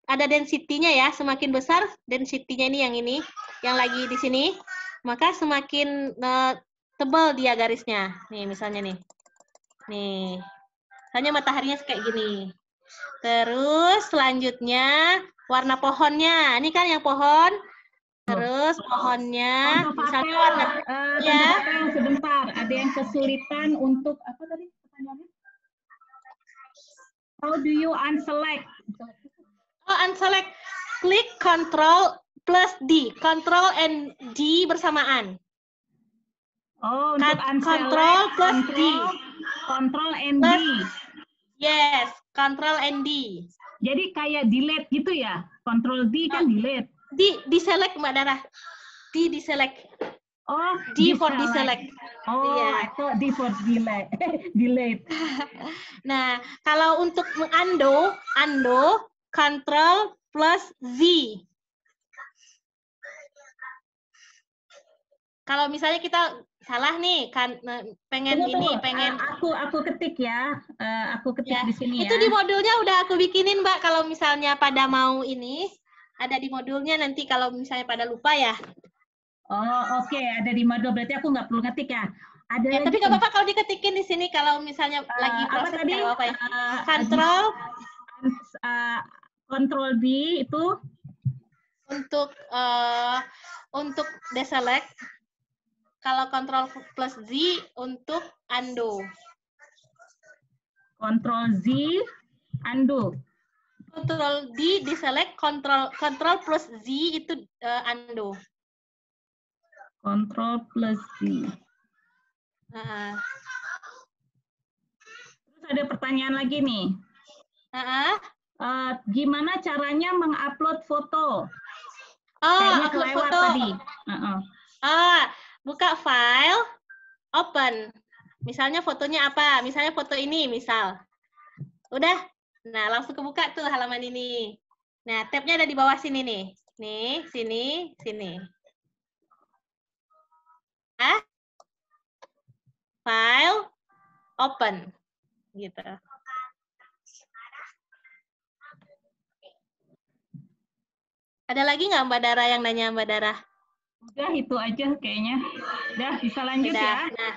ada density-nya ya, semakin besar density-nya ini, yang lagi di sini, maka semakin tebal dia garisnya. Nih, misalnya nih. Nih, misalnya mataharinya kayak gini. Terus selanjutnya warna pohonnya. Ini kan yang pohon. Terus pohonnya, misalnya warna ya. Sebentar, ada yang kesulitan untuk apa tadi pertanyaannya? How do you unselect? Oh, unselect. Klik Ctrl plus D. Ctrl and D bersamaan. Oh, untuk unselect. Ctrl plus D. Ctrl and D. Yes, Ctrl and D. Jadi kayak delete gitu ya? Ctrl D kan delete. Di select Mbak Dara. D select. Oh, D for deselect. Oh, iya. itu D for delete. Delete. Nah, kalau untuk undo Ctrl plus Z. Kalau misalnya kita salah nih, kan pengen Tunggu. pengen aku ketik ya. Aku ketik ya. di sini ya. Itu di modulnya udah aku bikinin, Mbak. Kalau misalnya pada mau ini, ada di modulnya nanti kalau misalnya pada lupa ya. Oh, oke, ada di modul, berarti aku nggak perlu ngetik ya. Ada ya, tapi nggak apa-apa kalau diketikin di sini kalau misalnya lagi proses apa tadi? nggak apa-apa ya. Control B itu untuk deselect. Kalau Control plus Z untuk undo. Control Z undo. Control D deselect, Control plus Z itu undo. Control plus Z. Terus ada pertanyaan lagi nih. Gimana caranya mengupload foto? Kayaknya kelewat foto. tadi. Buka file, open. Misalnya fotonya apa? Misalnya foto ini, misal. Udah. Nah, langsung kebuka tuh halaman ini. Nah, tab-nya ada di bawah sini nih. Nih, sini. File, open. Gitu. Ada lagi nggak Mbak Dara yang nanya Mbak Dara? Udah itu aja kayaknya. Udah bisa lanjut Udah. ya. Nah,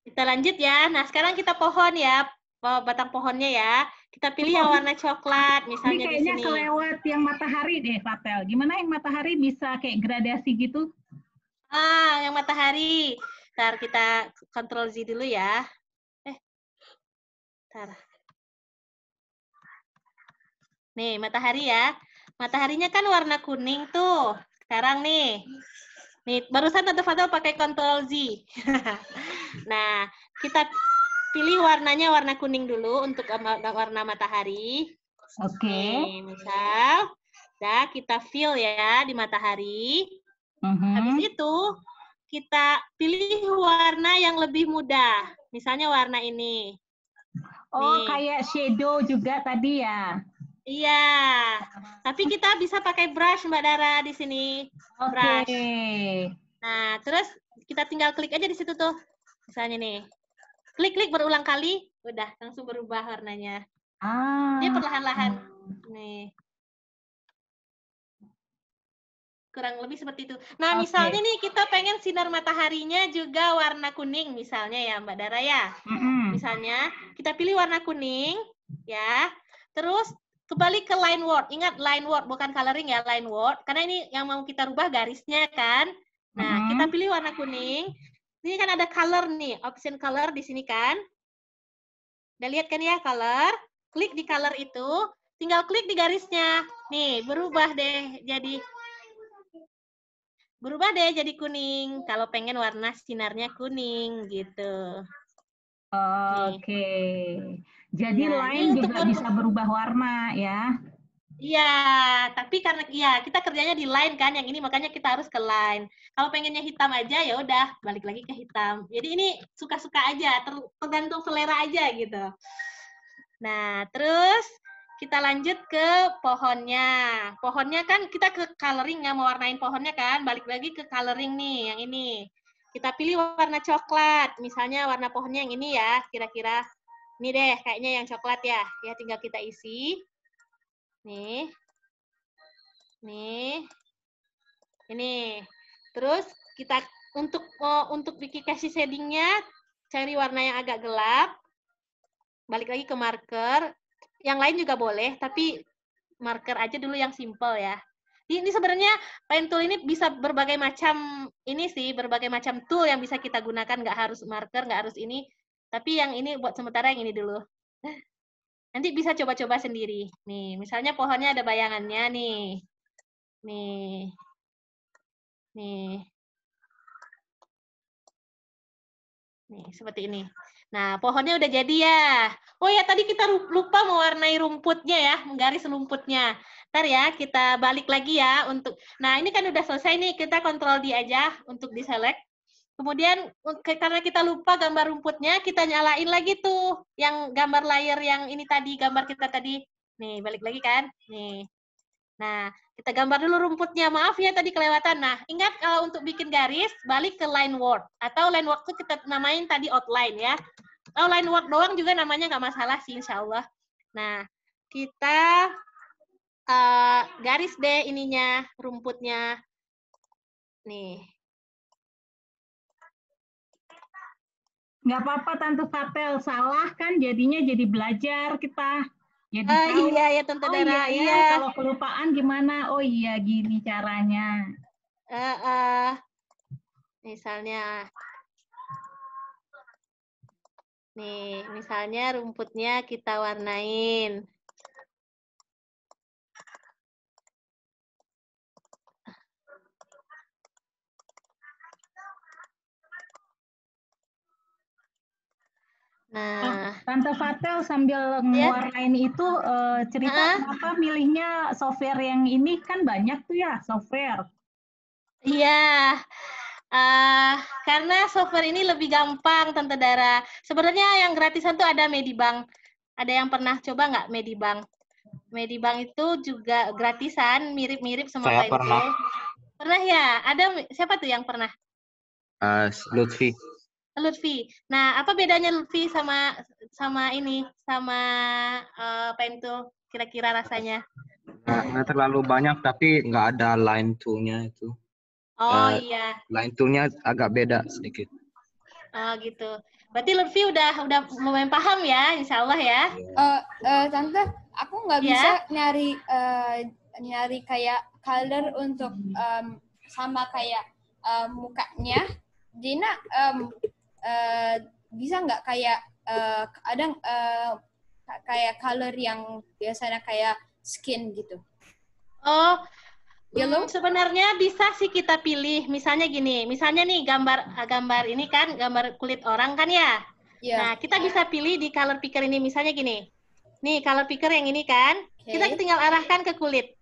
kita lanjut ya. Nah, sekarang kita pohon ya. Batang pohonnya ya. Kita pilih yang warna coklat Ini misalnya di kayaknya sini. kelewat yang matahari deh, Fatel. Gimana yang matahari bisa kayak gradasi gitu? Yang matahari. Ntar kita Ctrl Z dulu ya. Ntar. Nih, matahari ya. Mataharinya kan warna kuning tuh. Sekarang nih. Nih, barusan Tante Fatel pakai Ctrl Z. Nah, kita pilih warnanya warna kuning dulu untuk warna matahari. Oke. Nih, misal. Nah, kita fill ya di matahari. Habis itu, kita pilih warna yang lebih mudah. Misalnya warna ini. Oh, Nih. kayak shadow juga tadi ya? Iya. Tapi kita bisa pakai brush, Mbak Dara, di sini. Oke. Brush. Nah, terus kita tinggal klik aja di situ tuh. Misalnya nih. Klik-klik berulang kali, udah langsung berubah warnanya. Dia perlahan-lahan. Nih. Kurang lebih seperti itu. Nah, misalnya nih kita pengen sinar mataharinya juga warna kuning misalnya ya, Mbak Dara ya. Misalnya kita pilih warna kuning ya. Terus kembali ke line word. Ingat line word bukan coloring ya, line word. Karena ini yang mau kita rubah garisnya kan. Nah, kita pilih warna kuning. Ini kan ada color nih, option color di sini kan. Udah lihat kan ya color? Klik di color itu, tinggal klik di garisnya. Nih, berubah deh jadi kuning. Kalau pengen warna sinarnya kuning gitu. Oke. Jadi Nah, line juga bisa berubah warna ya? Iya, tapi karena kita kerjanya di line kan, yang ini makanya kita harus ke line. Kalau pengennya hitam aja ya udah balik lagi ke hitam. Jadi ini suka-suka aja, tergantung selera aja gitu. Nah, terus kita lanjut ke pohonnya. Pohonnya kan kita ke coloring ya, mau warnain pohonnya kan, balik lagi ke coloring nih, yang ini. Kita pilih warna coklat, misalnya warna pohonnya yang ini ya, kira-kira. Ini deh, kayaknya yang coklat ya. Ya tinggal kita isi. Nih. Ini. Terus kita untuk bikin kasih shading-nya, cari warna yang agak gelap. Balik lagi ke marker. Yang lain juga boleh, tapi marker aja dulu yang simple ya. Ini sebenarnya pen tool ini bisa berbagai macam berbagai macam tool yang bisa kita gunakan, nggak harus marker, nggak harus ini. Tapi yang ini buat sementara yang ini dulu. Nanti bisa coba-coba sendiri. Nih, misalnya pohonnya ada bayangannya nih. Nih. Nih, seperti ini. Nah, pohonnya udah jadi ya. Oh ya, tadi kita lupa mewarnai rumputnya ya, menggaris rumputnya. Ntar ya, kita balik lagi ya untuk. Nah, ini kan udah selesai nih, kita Ctrl D aja untuk di-select. Kemudian karena kita lupa gambar rumputnya, kita nyalain lagi tuh yang gambar layer yang ini tadi, gambar kita tadi. Nih, balik lagi kan? Nih. Nah, kita gambar dulu rumputnya. Maaf ya tadi kelewatan. Nah, ingat kalau untuk bikin garis, balik ke line word. Atau line word itu kita namain tadi outline ya. Kalau line word doang juga namanya nggak masalah sih, insya Allah. Nah, kita garis deh ininya, rumputnya. Nih. Nggak apa-apa Tante Fatel, salah kan jadinya jadi belajar kita. Jadi iya ya Tante Dara. Iya. Kalau kelupaan gimana? Oh iya gini caranya. Misalnya, nih, misalnya rumputnya kita warnain. Nah, Tante Fatel sambil ngewarnain itu cerita kenapa milihnya software yang ini, kan banyak tuh ya software. Iya, karena software ini lebih gampang Tante Dara. Sebenarnya yang gratisan tuh ada Medibank. Ada yang pernah coba nggak Medibank? Medibank itu juga gratisan, mirip-mirip sama Saya Pen pernah. Tool. Pernah ya? Ada siapa tuh yang pernah? Lutfi. Lutfi. Nah, apa bedanya Lutfi sama ini, sama pen tool kira-kira rasanya? Nggak terlalu banyak, tapi nggak ada line tool-nya itu. Oh iya. Line tool-nya agak beda sedikit. Oh gitu. Berarti Lutfi udah lumayan paham ya, insya Allah ya. Tante, aku nggak Ya. bisa nyari kayak color untuk sama kayak mukanya. Dina bisa nggak kayak ada kayak color yang biasanya kayak skin gitu? Oh, Yellow? sebenarnya bisa sih kita pilih. Misalnya gini, misalnya nih gambar ini kan gambar kulit orang kan ya. Iya. Nah, kita bisa pilih di color picker ini. Misalnya gini, nih color picker yang ini kan, kita Oke. tinggal arahkan ke kulit.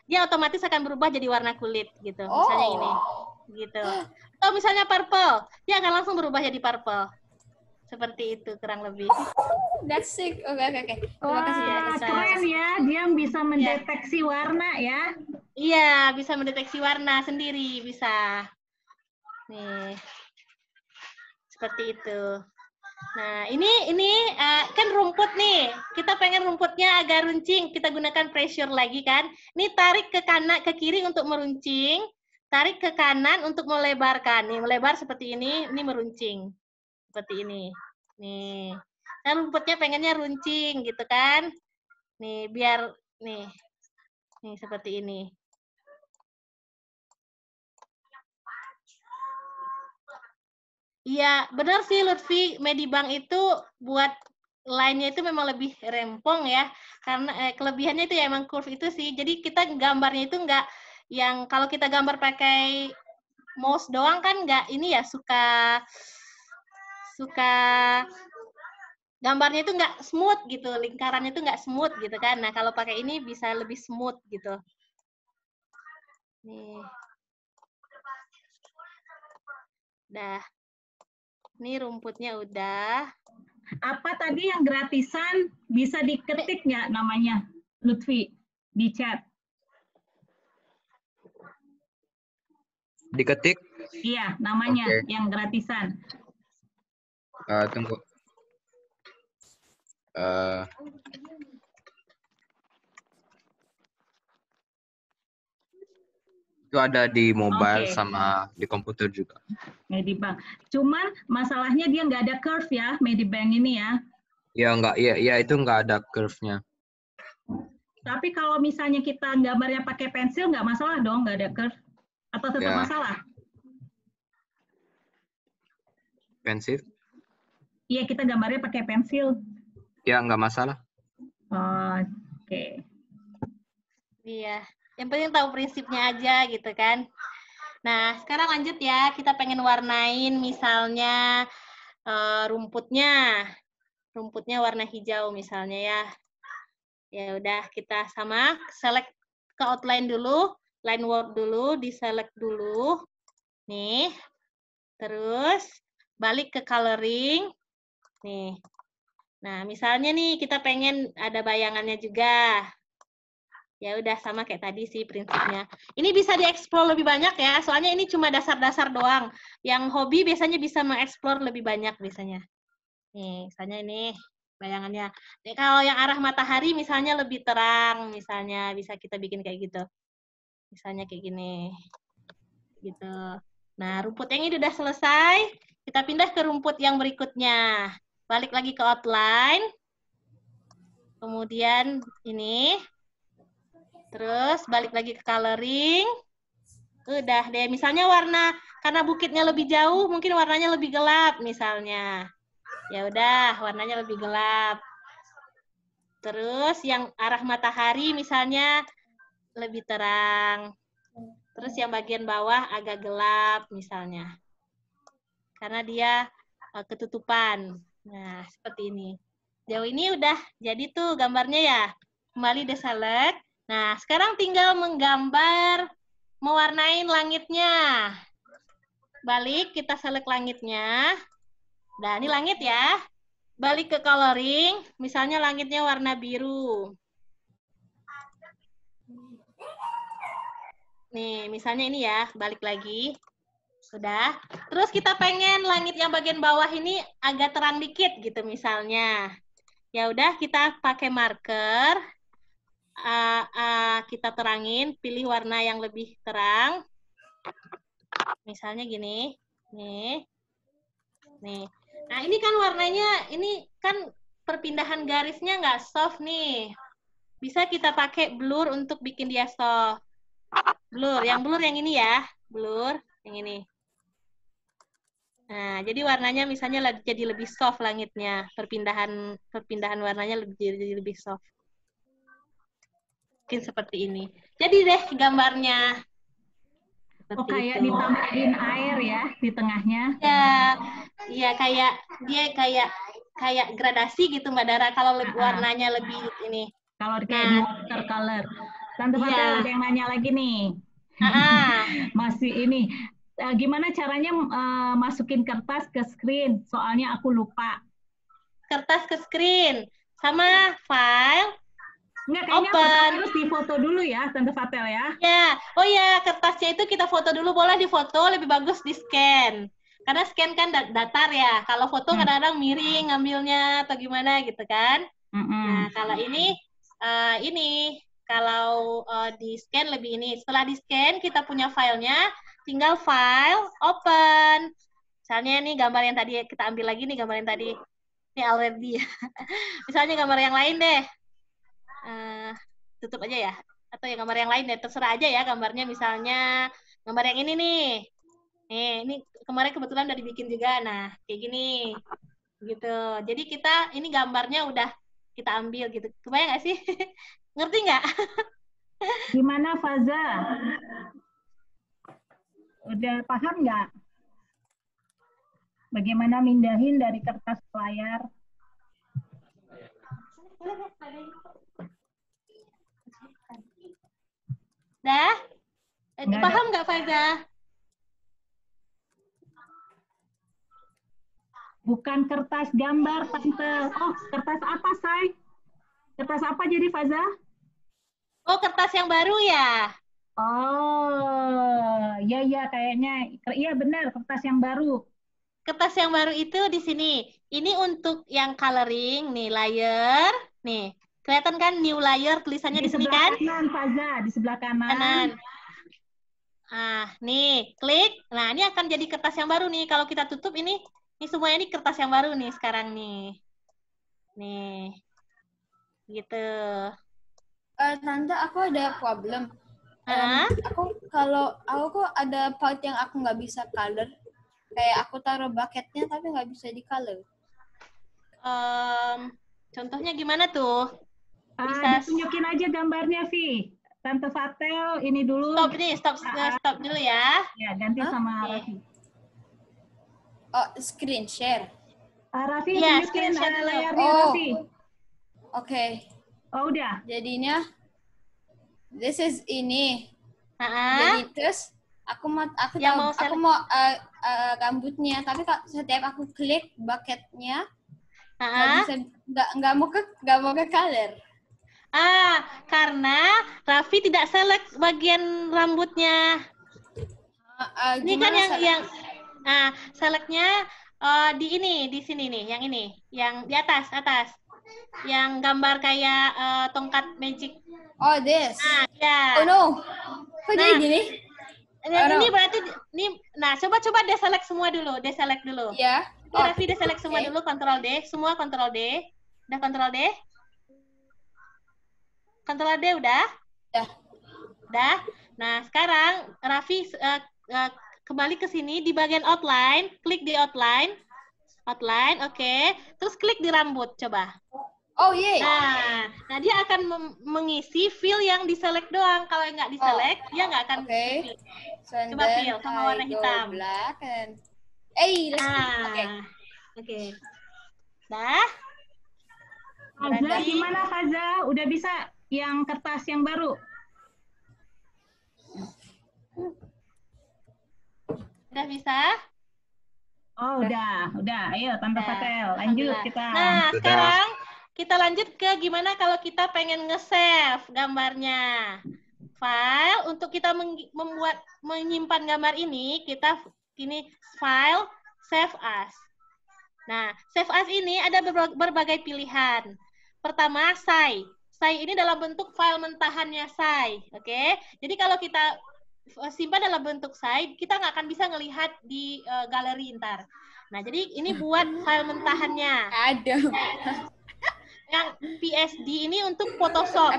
Dia otomatis akan berubah jadi warna kulit gitu. Misalnya ini, gitu. Atau misalnya purple, dia akan langsung berubah jadi purple. Seperti itu kurang lebih. That's sick. Oke. Terima kasih. Wah, keren ya. Dia bisa mendeteksi warna ya. Iya, bisa mendeteksi warna sendiri, bisa. Nih. Seperti itu. Nah, ini kan rumput nih. Kita pengen rumputnya agak runcing, kita gunakan pressure lagi kan. Ini tarik ke kanan, ke kiri untuk meruncing, tarik ke kanan untuk melebarkan. Nih, melebar seperti ini meruncing. Seperti ini. Nih. Nah, rumputnya pengennya runcing gitu kan. Nih, biar nih seperti ini. Iya, benar sih Lutfi, Medibank itu buat line-nya itu memang lebih rempong ya. Karena kelebihannya itu ya emang curve itu sih. Jadi kita gambarnya itu enggak yang kalau kita gambar pakai mouse doang kan enggak ini ya suka gambarnya itu enggak smooth gitu, lingkarannya itu enggak smooth gitu kan. Nah, kalau pakai ini bisa lebih smooth gitu. Nih. Dah. Ini rumputnya udah. Apa tadi yang gratisan bisa diketik nggak namanya, Lutfi, di chat? Diketik? Iya, namanya Oke. yang gratisan. Tunggu. Itu ada di mobile Oke. sama di komputer juga. Medibank. Cuman masalahnya dia nggak ada curve ya, Medibank ini ya. Ya itu nggak ada curve-nya. Tapi kalau misalnya kita gambarnya pakai pensil, nggak masalah dong, nggak ada curve. Atau tetap Ya. masalah? Pensil? Iya, kita gambarnya pakai pensil. Ya nggak masalah. Oke. Iya. Yang penting tahu prinsipnya aja gitu kan. Nah, sekarang lanjut ya. Kita pengen warnain misalnya rumputnya. Rumputnya warna hijau misalnya ya. Ya udah kita select ke outline dulu, line work dulu, di-select dulu. Nih. Terus balik ke coloring. Nih. Nah, misalnya nih kita pengen ada bayangannya juga. Ya udah sama kayak tadi sih prinsipnya. Ini bisa dieksplor lebih banyak ya, soalnya ini cuma dasar-dasar doang. Yang hobi biasanya bisa mengeksplor lebih banyak biasanya. Nih, misalnya ini bayangannya. Nih, kalau yang arah matahari misalnya lebih terang, misalnya bisa kita bikin kayak gitu. Misalnya kayak gini. Gitu. Nah, rumput yang ini udah selesai, kita pindah ke rumput yang berikutnya. Balik lagi ke outline. Kemudian ini. Terus balik lagi ke coloring. Udah deh, misalnya warna karena bukitnya lebih jauh, mungkin warnanya lebih gelap misalnya. Ya udah, warnanya lebih gelap. Terus yang arah matahari misalnya lebih terang. Terus yang bagian bawah agak gelap misalnya. Karena dia ketutupan. Nah, seperti ini. Jauh ini udah jadi tuh gambarnya ya. Kembali deselect. Nah, sekarang tinggal menggambar, mewarnain langitnya. Balik, kita select langitnya. Nah, ini langit ya. Balik ke coloring, misalnya langitnya warna biru. Nih, misalnya ini ya, balik lagi. Sudah. Terus kita pengen langit yang bagian bawah ini agak terang dikit gitu misalnya. Ya udah kita pakai marker. Kita terangin, pilih warna yang lebih terang. Misalnya gini. Nih. Nah, ini kan warnanya, ini kan perpindahan garisnya nggak soft nih. Bisa kita pakai blur untuk bikin dia soft. Blur yang ini ya. Blur yang ini. Nah, jadi warnanya misalnya jadi lebih soft langitnya. Perpindahan warnanya jadi lebih soft. Mungkin seperti ini. Jadi deh gambarnya. Oh, kayak ditambahin air ya di tengahnya. Ya kayak dia kayak gradasi gitu Mbak Dara kalau warnanya lebih ini. Kalau kayak di watercolor. Tante Fatel ada yang nanya lagi nih. Masih ini. Gimana caranya masukin kertas ke screen? Soalnya aku lupa. Kertas ke screen sama file. Enggak, kayaknya harus difoto dulu ya, Tante Fatel ya. Ya, oh ya, kertasnya itu kita foto dulu, boleh difoto, lebih bagus di scan. Karena scan kan datar ya. Kalau foto kadang-kadang miring ngambilnya atau gimana gitu kan. Nah, kalau ini kalau di scan lebih ini. Setelah di scan kita punya filenya. Tinggal file, open. Misalnya nih gambar yang tadi kita ambil lagi nih gambar yang tadi. Ini already. Misalnya gambar yang lain deh. Tutup aja ya. Atau ya gambar yang lain deh. Terserah aja ya gambarnya. Misalnya gambar yang ini nih. Nih, ini kemarin kebetulan udah dibikin juga. Nah, kayak gini. Gitu. Jadi kita, ini gambarnya udah kita ambil gitu. Kebayang nggak sih? Ngerti nggak? Gimana Faza? Udah paham nggak? Bagaimana mindahin dari kertas ke layar? Dah? Paham nggak, Faza? Bukan kertas gambar, Tante. Oh, kertas apa, Say? Kertas apa jadi, Faza? Oh, kertas yang baru ya? Oh, ya kayaknya. Iya benar, kertas yang baru. Kertas yang baru itu di sini. Ini untuk yang coloring, nih layer, nih. Kelihatan kan new layer tulisannya di sini kan? Di sebelah kanan, Faza, di sebelah kanan. Nih, klik. Nah, ini akan jadi kertas yang baru nih. Kalau kita tutup ini semuanya ini kertas yang baru nih sekarang nih. Nih. Gitu. Tante, aku ada problem. Aku ada part yang aku nggak bisa color. Kayak aku taruh bucketnya tapi nggak bisa di color. Contohnya gimana tuh? Bisa tunjukin aja gambarnya, Vi. Tante Fatel ini dulu. Stop dulu ya. Ya, ganti sama Raffi. Oh, screen share. Raffi, ya, tunjukin layarnya, Raffi. Oke. Oh, udah. Jadinya this is ini. Jadi terus aku mau rambutnya, tapi setiap aku klik bucketnya nggak mau ke color. Karena Raffi tidak select bagian rambutnya. Ini kan yang selectnya di sini nih, yang ini, yang di atas, yang gambar kayak tongkat magic. Oh, this. Ya. Oh no, kok jadi gini? Ini berarti coba deselect semua dulu, Ya. Raffi deselect semua dulu, Ctrl D, semua Ctrl D. Udah Ctrl D? Ctrl D udah? Udah. Nah, sekarang Raffi kembali ke sini di bagian outline, klik di outline, oke. Terus klik di rambut, coba. Oh iya. Nah dia akan mengisi fill yang diselect doang. Kalau nggak diselect, dia nggak akan. Oke. Coba fill sama warna hitam. Oke. Dah. Faza, gimana Faza? Udah bisa yang kertas yang baru? Udah bisa? Oh, udah. Ayo, Tante Fatel, lanjut kita. Nah, sekarang kita lanjut ke gimana kalau kita pengen nge-save gambarnya. File, untuk kita menyimpan gambar ini, kita ini file, save as. Nah, save as ini ada berbagai pilihan. Pertama, SAI. SAI ini dalam bentuk file mentahannya SAI. Oke? Jadi kalau kita simpan dalam bentuk SAI, kita nggak akan bisa ngelihat di galeri ntar. Nah, jadi ini buat file mentahannya. Ada. Yang PSD ini untuk Photoshop.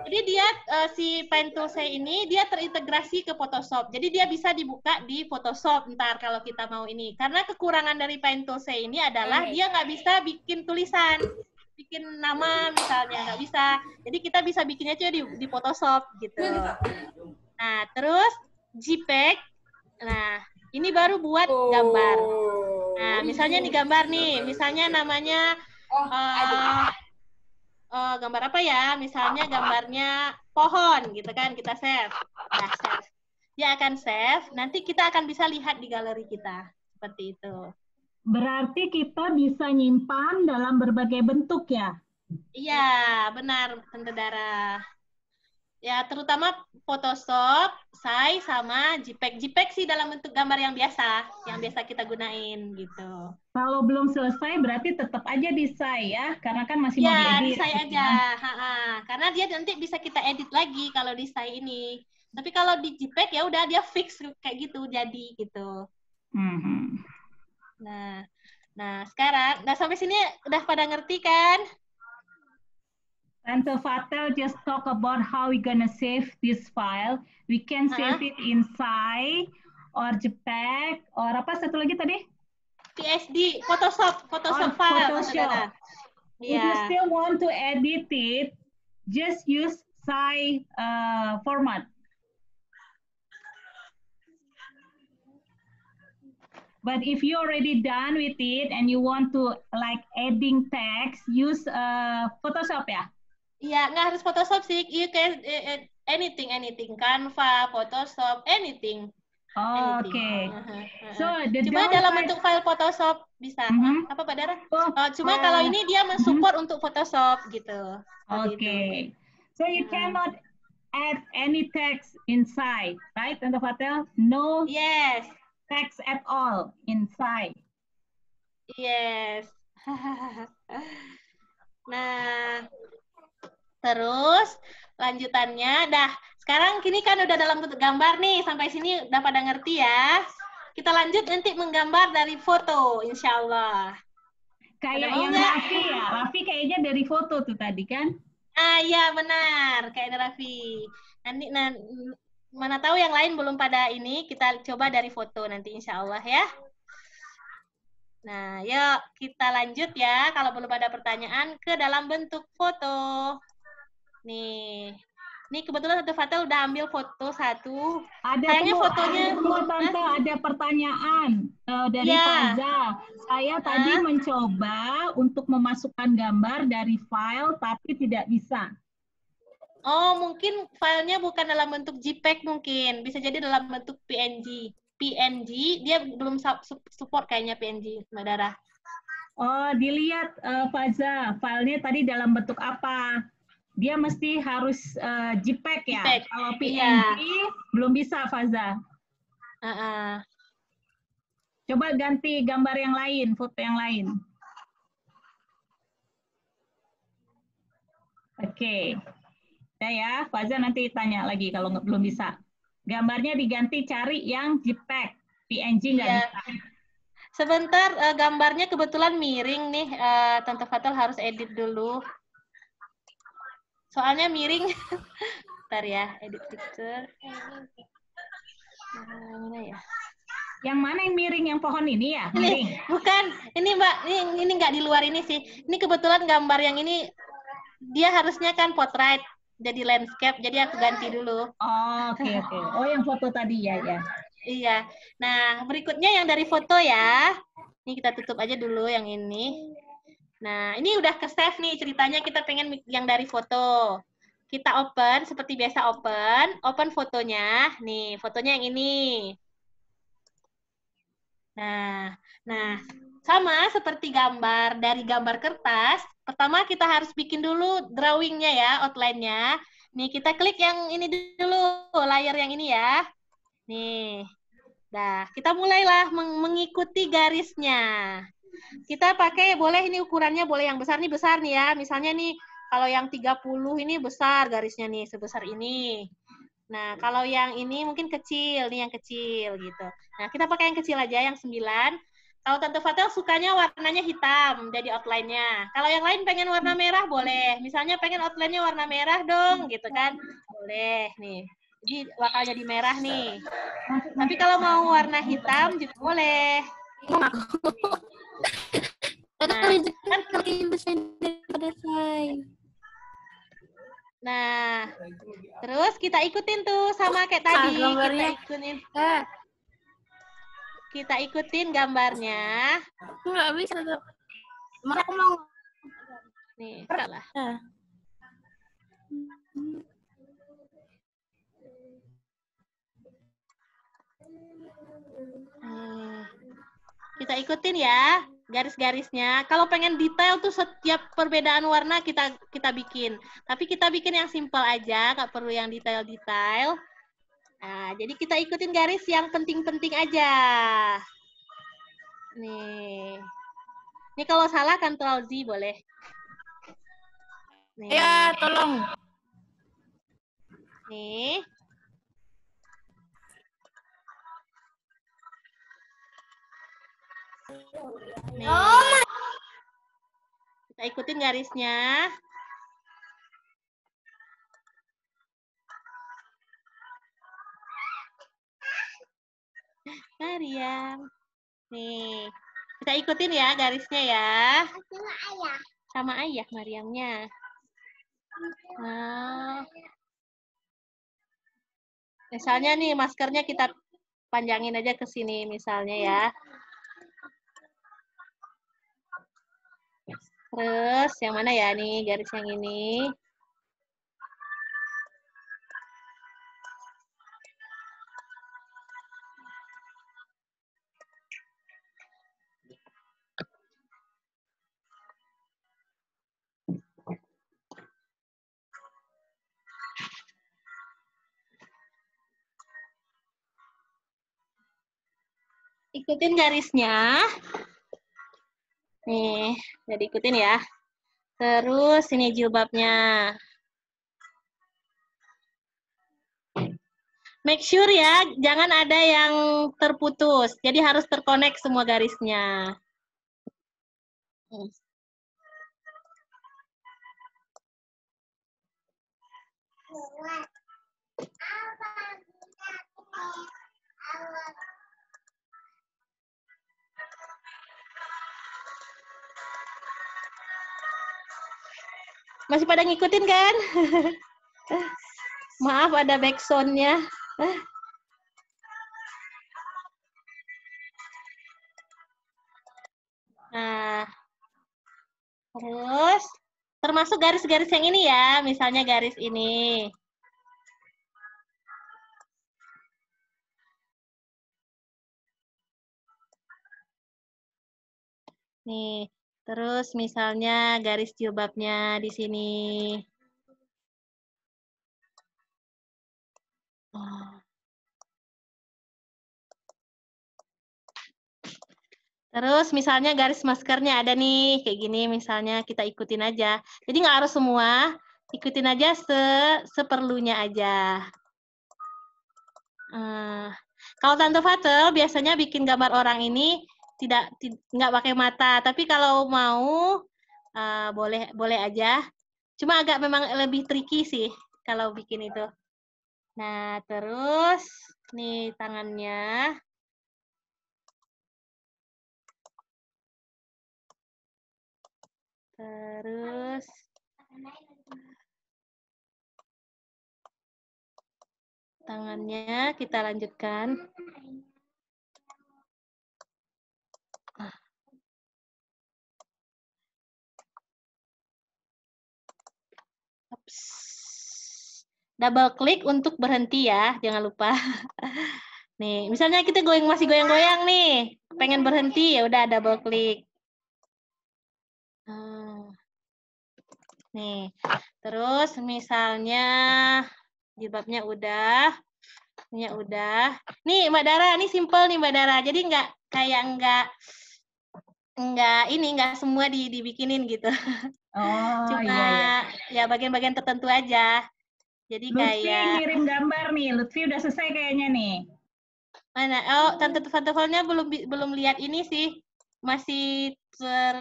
Jadi dia si PenToolsai ini dia terintegrasi ke Photoshop. Jadi dia bisa dibuka di Photoshop ntar kalau kita mau ini. Karena kekurangan dari PenToolsai ini adalah dia nggak bisa bikin tulisan, bikin nama misalnya nggak bisa. Jadi kita bisa bikinnya aja di Photoshop gitu. Nah terus JPEG. Nah ini baru buat gambar. Nah misalnya nih gambar nih, misalnya namanya gambar apa ya? Misalnya gambarnya pohon gitu kan, kita save. Nah, save. Dia akan save, nanti kita akan bisa lihat di galeri kita. Seperti itu. Berarti kita bisa nyimpan dalam berbagai bentuk ya? Iya, benar, Tante Dara. Ya, terutama Photoshop, SAI, sama JPEG. JPEG sih dalam bentuk gambar yang biasa kita gunain gitu. Kalau belum selesai berarti tetap aja di SAI ya, karena kan masih mau Ya, diedit. di SAI aja. Karena dia nanti bisa kita edit lagi kalau di SAI ini. Tapi kalau di JPEG ya udah dia fix kayak gitu, jadi gitu. Nah sekarang, sampai sini udah pada ngerti kan? Tante Fatel just talk about how we gonna save this file. We can save it in SAI or JPEG or apa satu lagi tadi? PSD, Photoshop file. Photoshop. If you still want to edit it, just use SAI format. But if you already done with it and you want to like adding text, use Photoshop ya? Iya, nggak harus Photoshop sih. You can anything. Canva, Photoshop, anything. Oh, oke. So, cuma dalam bentuk file Photoshop bisa. Apa Pak Dara? Cuma kalau ini dia mensupport untuk Photoshop gitu. Oke. So you cannot add any text inside, right, Tante Fatel? No. Yes. Text at all inside. Yes. Nah, terus lanjutannya, sekarang kini kan udah dalam bentuk gambar nih, sampai sini udah pada ngerti ya. Kita lanjut nanti menggambar dari foto, insya Allah. Kayak yang Raffi ya, Raffi kayaknya dari foto tuh tadi kan? Iya benar, kayak Raffi. Nanti mana tahu yang lain belum pada ini, kita coba dari foto nanti insya Allah ya. Nah, yuk kita lanjut ya, kalau belum ada pertanyaan, ke dalam bentuk foto. Nih kebetulan Tante Fatel udah ambil foto satu. Kayaknya fotonya. Tante ada pertanyaan dari Faza. Saya tadi mencoba untuk memasukkan gambar dari file, tapi tidak bisa. Oh, mungkin filenya bukan dalam bentuk JPEG mungkin. Bisa jadi dalam bentuk PNG. PNG, dia belum support kayaknya PNG, Mbak Dara. Oh, dilihat Faza, filenya tadi dalam bentuk apa? Dia mesti harus JPEG ya. JPEG. Kalau PNG belum bisa, Faza. Coba ganti gambar yang lain, foto yang lain. Oke. Udah ya, Faza nanti tanya lagi kalau belum bisa. Gambarnya diganti cari yang JPEG, PNG nggak bisa. Sebentar, gambarnya kebetulan miring nih, Tante Fatel harus edit dulu. Soalnya miring. Bentar ya, edit picture. Mana ya? Yang mana yang miring? Yang pohon ini ya? Miring. Bukan, ini Mbak, ini nggak di luar ini sih. Ini kebetulan gambar yang ini, dia harusnya kan portrait. Jadi landscape, jadi aku ganti dulu. Oh, oke. Oh, yang foto tadi ya. Iya. Nah, berikutnya yang dari foto ya. Ini kita tutup aja dulu yang ini. Nah, ini udah ke-save nih ceritanya, kita pengen yang dari foto. Kita open, seperti biasa open fotonya. Nih, fotonya yang ini. Nah, sama seperti gambar dari gambar kertas. Pertama kita harus bikin dulu drawingnya ya, outline-nya. Nih kita klik yang ini dulu, layer yang ini ya. Nih, Nah, kita mulailah mengikuti garisnya. Kita pakai, boleh ini ukurannya, boleh yang besar nih ya. Misalnya nih, kalau yang 30 ini besar garisnya nih, sebesar ini. Nah, kalau yang ini mungkin kecil, nih yang kecil gitu. Nah, kita pakai yang kecil aja, yang 9. Kalau Tante Fatel sukanya warnanya hitam, jadi outline-nya. Kalau yang lain pengen warna merah, boleh. Misalnya pengen outline-nya warna merah dong, gitu kan. Boleh, nih. Jadi bakal jadi merah nih. Tapi kalau mau warna hitam juga boleh. Nah, terus kita ikutin tuh sama kayak tadi. Kita ikutin gambarnya. Nggak bisa. Nih, salah. Kita ikutin ya garis-garisnya. Kalau pengen detail tuh setiap perbedaan warna kita bikin. Tapi kita bikin yang simple aja, nggak perlu yang detail-detail. Nah, jadi kita ikutin garis yang penting-penting aja. Nih. Ini kalau salah Ctrl Z boleh. Nih. Ya, tolong. Nih. Nih. Kita ikutin garisnya. Mariam. Nih. Kita ikutin ya garisnya ya. Sama ayah Mariamnya. Nah. Misalnya nih maskernya kita panjangin aja ke sini misalnya ya. Terus yang mana ya nih garis yang ini? Ikutin garisnya. Nih, jadi ikutin ya. Terus ini jilbabnya. Make sure ya, jangan ada yang terputus. Jadi harus terkonek semua garisnya. Masih pada ngikutin kan? Maaf ada backsound-nya. Nah, terus termasuk garis-garis yang ini ya, misalnya garis ini. Nih, terus misalnya garis jilbabnya di sini. Terus misalnya garis maskernya ada nih, kayak gini misalnya kita ikutin aja. Jadi nggak harus semua, ikutin aja seperlunya aja. Kalau Tante Fatel biasanya bikin gambar orang ini nggak pakai mata, tapi kalau mau boleh aja. Cuma agak memang lebih tricky sih kalau bikin itu. Nah, terus nih tangannya. Terus tangannya kita lanjutkan. Double klik untuk berhenti ya, jangan lupa. Nih, misalnya kita masih goyang-goyang nih, pengen berhenti ya udah double klik. Nih, terus misalnya jilbabnya udah, Ya udah. Nih Mbak Dara, ini simple nih Mbak Dara. Jadi nggak semua dibikinin gitu. Oh Cuma iya ya. ya bagian-bagian tertentu aja. Jadi Lutfi kayak ngirim gambar nih. Lutfi udah selesai kayaknya nih. mana? Oh, Tante Fantovalnya belum lihat ini sih. Masih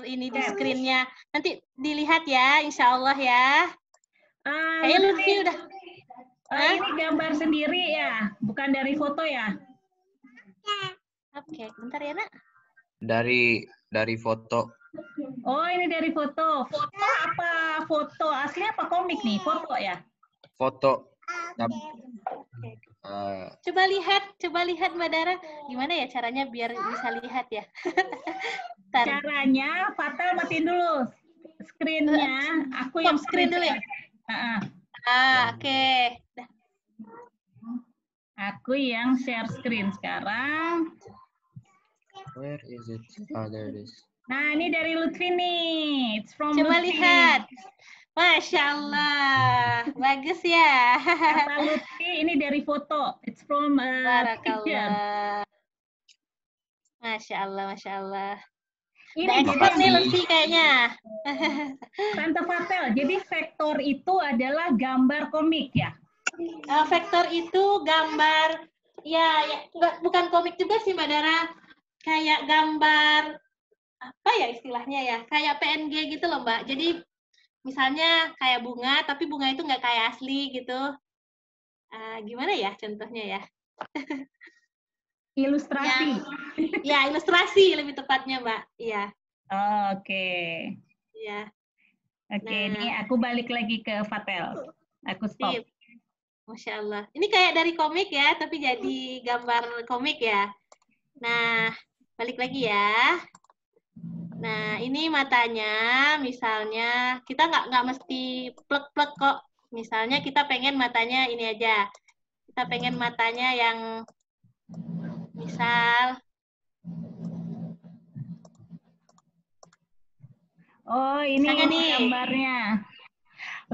ini di screen-nya. Nanti dilihat ya, insya Allah ya. Kayaknya Lutfi udah. Ini gambar sendiri ya, bukan dari foto ya? Oke, bentar ya nak. Dari foto. Oh, ini dari foto. Foto apa? Foto asli apa komik nih? Foto ya? Foto. Coba lihat Mbak Dara. Gimana ya caranya biar bisa lihat ya? Caranya, Fatal matiin dulu screen-nya. Aku yang screen dulu ya. Oke. Aku yang share screen sekarang. Where is it? Oh, there it is. Nah, ini dari Lutfi nih. It's from Coba Lutfi. lihat. Masya Allah. Bagus ya. Kata Lutfi, ini dari foto. It's from picture. Barakallah. Masya Allah, Masya Allah. Ini expert nih Lutfi kayaknya. Tante Fatel, jadi vektor itu adalah gambar komik ya? Vektor itu gambar, ya bukan komik juga sih Mbak Dara. Kayak gambar, apa ya istilahnya ya, kayak PNG gitu loh Mbak. Jadi misalnya kayak bunga, tapi bunga itu nggak kayak asli gitu. Gimana ya contohnya ya? Ilustrasi. Ya, ilustrasi lebih tepatnya Mbak. Iya. Oke. Iya. Oke, ini aku balik lagi ke Fatel. Aku stop. Masya Allah. Ini kayak dari komik ya, tapi jadi gambar komik ya. Nah, balik lagi ya. Nah, ini matanya, misalnya kita nggak mesti plek-plek kok. Misalnya kita pengen matanya ini aja. Kita pengen matanya yang misal. Oh, ini gambarnya.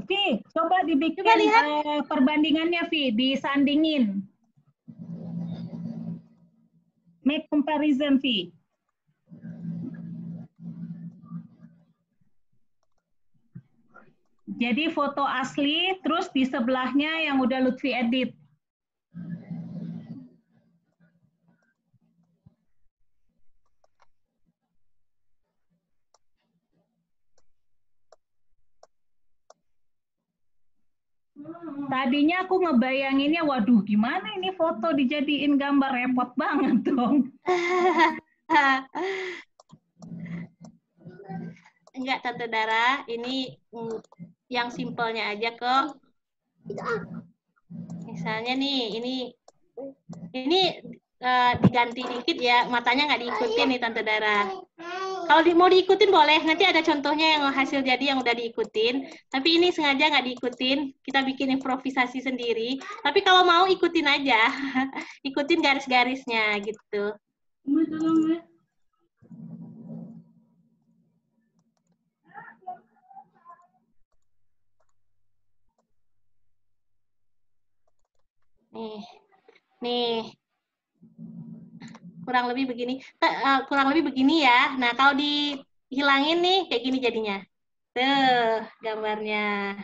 Vi, coba dibikin perbandingannya, Vi, disandingin. Make comparison, Vi. Jadi foto asli, terus di sebelahnya yang udah Lutfi edit. Tadinya aku ngebayanginnya, waduh gimana ini foto dijadiin gambar, repot banget dong. Enggak, Tante Dara, ini yang simpelnya aja kok. Misalnya nih, ini diganti dikit ya, matanya nggak diikutin nih Tante Dara. Kalau mau diikutin boleh, nanti ada contohnya yang hasil jadi yang udah diikutin. Tapi ini sengaja nggak diikutin, kita bikin improvisasi sendiri. Tapi kalau mau ikutin aja, ikutin garis-garisnya gitu. Nih. Kurang lebih begini ya. Nah, kalau dihilangin nih kayak gini jadinya. Tuh, gambarnya.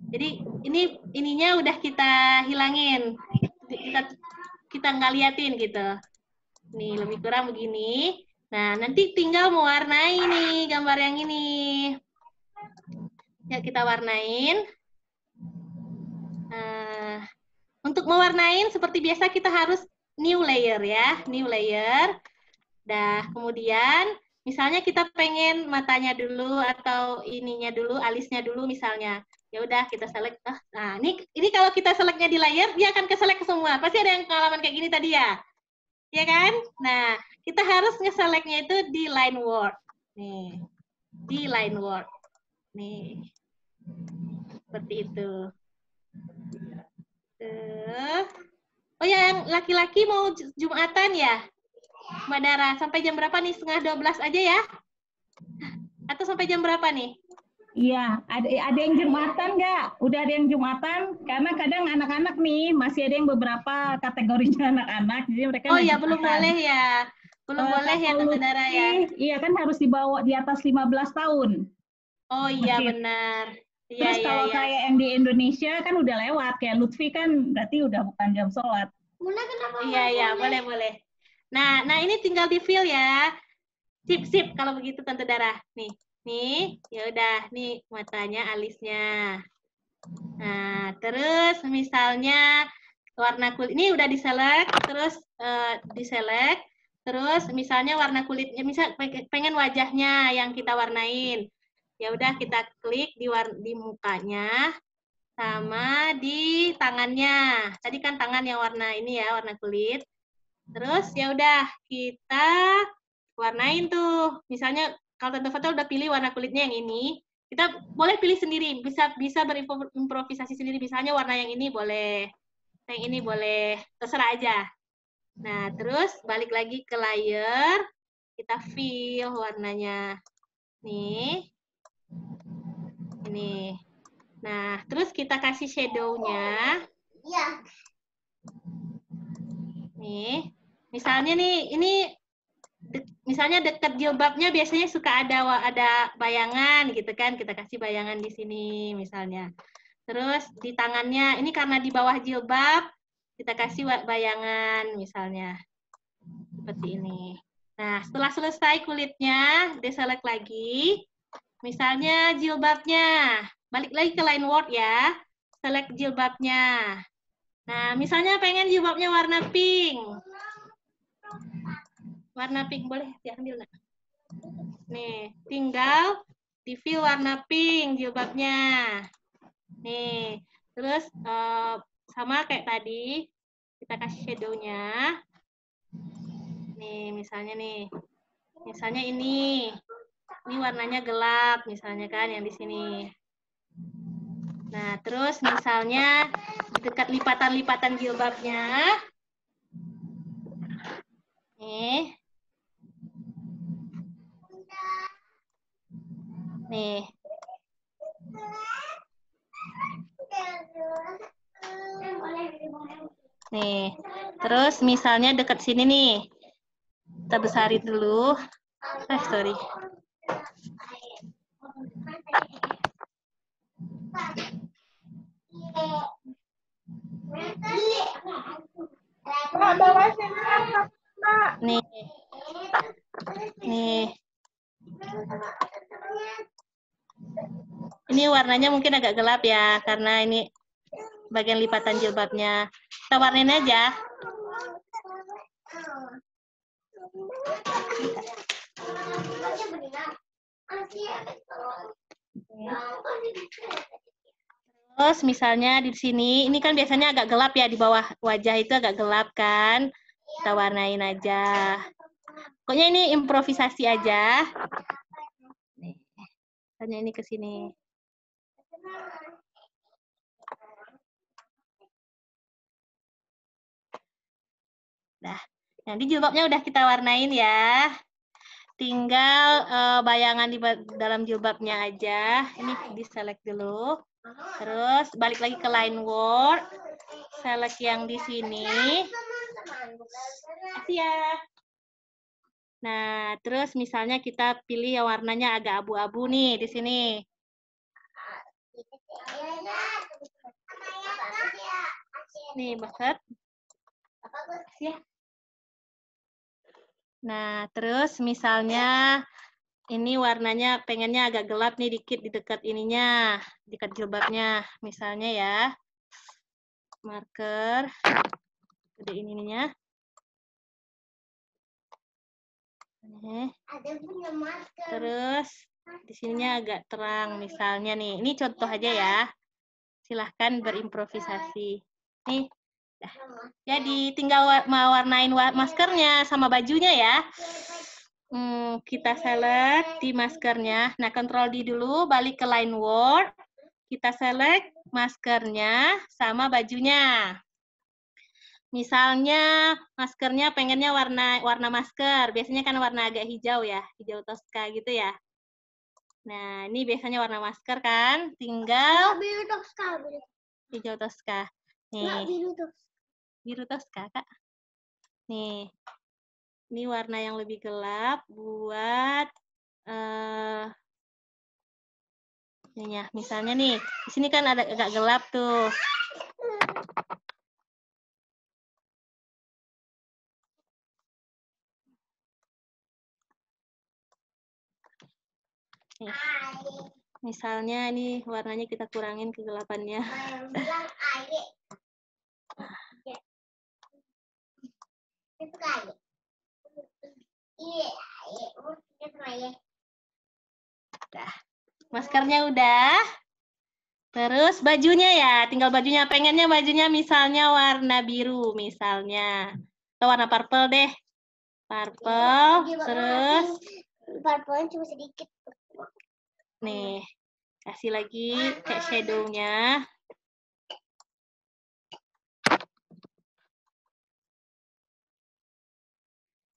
Jadi ininya udah kita hilangin. Kita nggak liatin gitu. Nih, lebih kurang begini. Nah, nanti tinggal mewarnai nih gambar yang ini. Ya, kita warnain. Untuk mewarnain seperti biasa kita harus new layer ya, new layer. Dah, kemudian misalnya kita pengen matanya dulu atau ininya dulu, alisnya dulu misalnya. Ya udah kita select. Nah, ini kalau kita selectnya di layer, dia akan ke-select semua. Pasti ada yang pengalaman kayak gini tadi ya. Ya kan? Nah, kita harus nge-selectnya itu di line work. Nih. Di line work. Nih. Seperti itu. Oh ya, yang laki-laki mau Jumatan ya, Mbak Dara? Sampai jam berapa nih? 11:30 aja ya? Atau sampai jam berapa nih? Iya, ada yang Jumatan nggak? Udah ada yang Jumatan? Karena kadang anak-anak nih masih ada yang beberapa kategorinya anak-anak, jadi mereka Oh nggak ya, belum Jumatan. boleh ya. Belum boleh ya, Kalau Tante Dara ya. Lutfi, iya kan harus dibawa di atas 15 tahun. Oh iya, Masjid. benar. Iya, Terus iya, kalau iya. kayak yang di Indonesia kan udah lewat, kayak Lutfi kan berarti udah bukan jam sholat. Iya, iya, boleh, boleh. Nah, ini tinggal di-fill ya. Sip, kalau begitu Tante Dara. Nih, ya udah, nih matanya, alisnya. Nah, terus misalnya warna kulit ini udah diselect, terus diselect, terus misalnya warna kulitnya, misal pengen wajahnya yang kita warnain. Ya udah kita klik di mukanya sama di tangannya. Tadi kan tangan yang warna ini ya, warna kulit. Terus ya udah kita warnain tuh. Misalnya kalau Tante Fatul udah pilih warna kulitnya yang ini, kita boleh pilih sendiri, bisa berimprovisasi sendiri. Misalnya warna yang ini boleh, yang ini boleh, terserah aja. Nah, terus balik lagi ke layer, kita fill warnanya. Nih. Ini. Nah, terus kita kasih shadow-nya. Nih. Misalnya nih, ini misalnya dekat jilbabnya biasanya suka ada bayangan gitu kan, kita kasih bayangan di sini misalnya. Terus di tangannya, ini karena di bawah jilbab, kita kasih bayangan misalnya. Seperti ini. Nah, setelah selesai kulitnya, deselect lagi. Misalnya jilbabnya, balik lagi ke line word ya, select jilbabnya. Nah, misalnya pengen jilbabnya warna pink. Warna pink boleh diambil nak. Nih, tinggal di fill warna pink jilbabnya. Nih, terus sama kayak tadi, kita kasih shadow-nya. Nih, misalnya ini warnanya gelap, misalnya kan yang di sini. Nah, terus misalnya di dekat lipatan-lipatan jilbabnya, nih, nih, terus misalnya dekat sini nih, kita besarin dulu. Sorry. Nih. Ini warnanya mungkin agak gelap ya, karena ini bagian lipatan jilbabnya. Kita warnain aja. Terus misalnya di sini, ini kan biasanya agak gelap ya, di bawah wajah itu agak gelap kan. Kita warnain aja. Pokoknya ini improvisasi aja. Misalnya ini ke sini. Nah, di jilbabnya udah kita warnain ya. Tinggal bayangan di dalam jilbabnya aja. Ini di-select dulu. Terus balik lagi ke line word. Select yang di sini. Ya. Nah, terus misalnya kita pilih yang warnanya agak abu-abu nih di sini. Nih, banget. Ya. Nah, terus misalnya ini warnanya pengennya agak gelap nih dikit di dekat ininya, di dekat jilbabnya. Misalnya ya, marker, gede ininya. Terus di sininya agak terang, misalnya nih. Ini contoh aja ya. Silahkan berimprovisasi. Nih. Jadi tinggal mau warnain maskernya sama bajunya ya. Kita select di maskernya. Nah, Ctrl D dulu, balik ke line word. Kita select maskernya sama bajunya. Misalnya maskernya pengennya warna masker. Biasanya kan warna agak hijau ya, hijau toska gitu ya. Nah, ini biasanya warna masker kan? Tinggal Biru Tosca. hijau Tosca. Nih, biru Tosca, Kak. Nih, ini warna yang lebih gelap buat ininya. Misalnya nih, di sini kan ada agak gelap tuh. Nih. Misalnya ini warnanya kita kurangin kegelapannya. Dah. Maskernya udah. Terus bajunya ya, tinggal bajunya. Pengennya bajunya misalnya warna biru misalnya. Atau warna purple deh. Purple, terus Purple cuma sedikit. nih, kasih lagi kayak shadow-nya.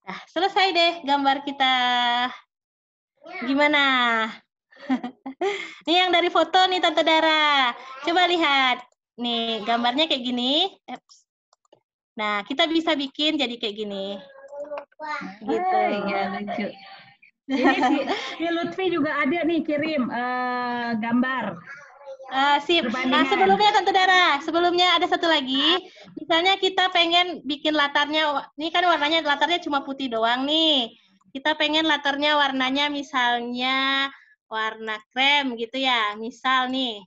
Nah, selesai deh gambar kita. Gimana? Ini yang dari foto nih Tante Dara. Coba lihat. Nih, gambarnya kayak gini. Nah, kita bisa bikin jadi kayak gini. Gitu. Ya, lucu. Jadi si Lutfi juga ada nih kirim gambar. Sip. Nah, Perbandingan. sebelumnya Tante Dara, sebelumnya ada satu lagi. Misalnya kita pengen bikin latarnya, ini kan warnanya latarnya cuma putih doang nih. Kita pengen latarnya warnanya misalnya warna krem gitu ya. Misal nih.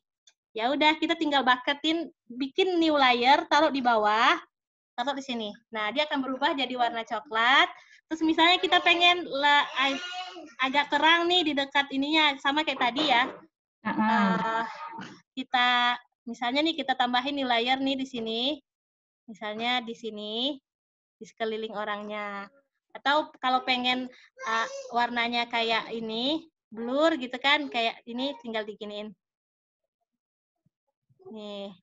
Ya udah kita tinggal bucketin, bikin new layer, taruh di bawah, taruh di sini. Nah, dia akan berubah jadi warna coklat. Terus misalnya kita pengen agak terang nih di dekat ininya, sama kayak tadi ya. Kita misalnya nih kita tambahin nih layer nih di sini. Misalnya di sini di sekeliling orangnya. Atau kalau pengen warnanya kayak ini, blur gitu kan, kayak ini tinggal diginiin. Nih.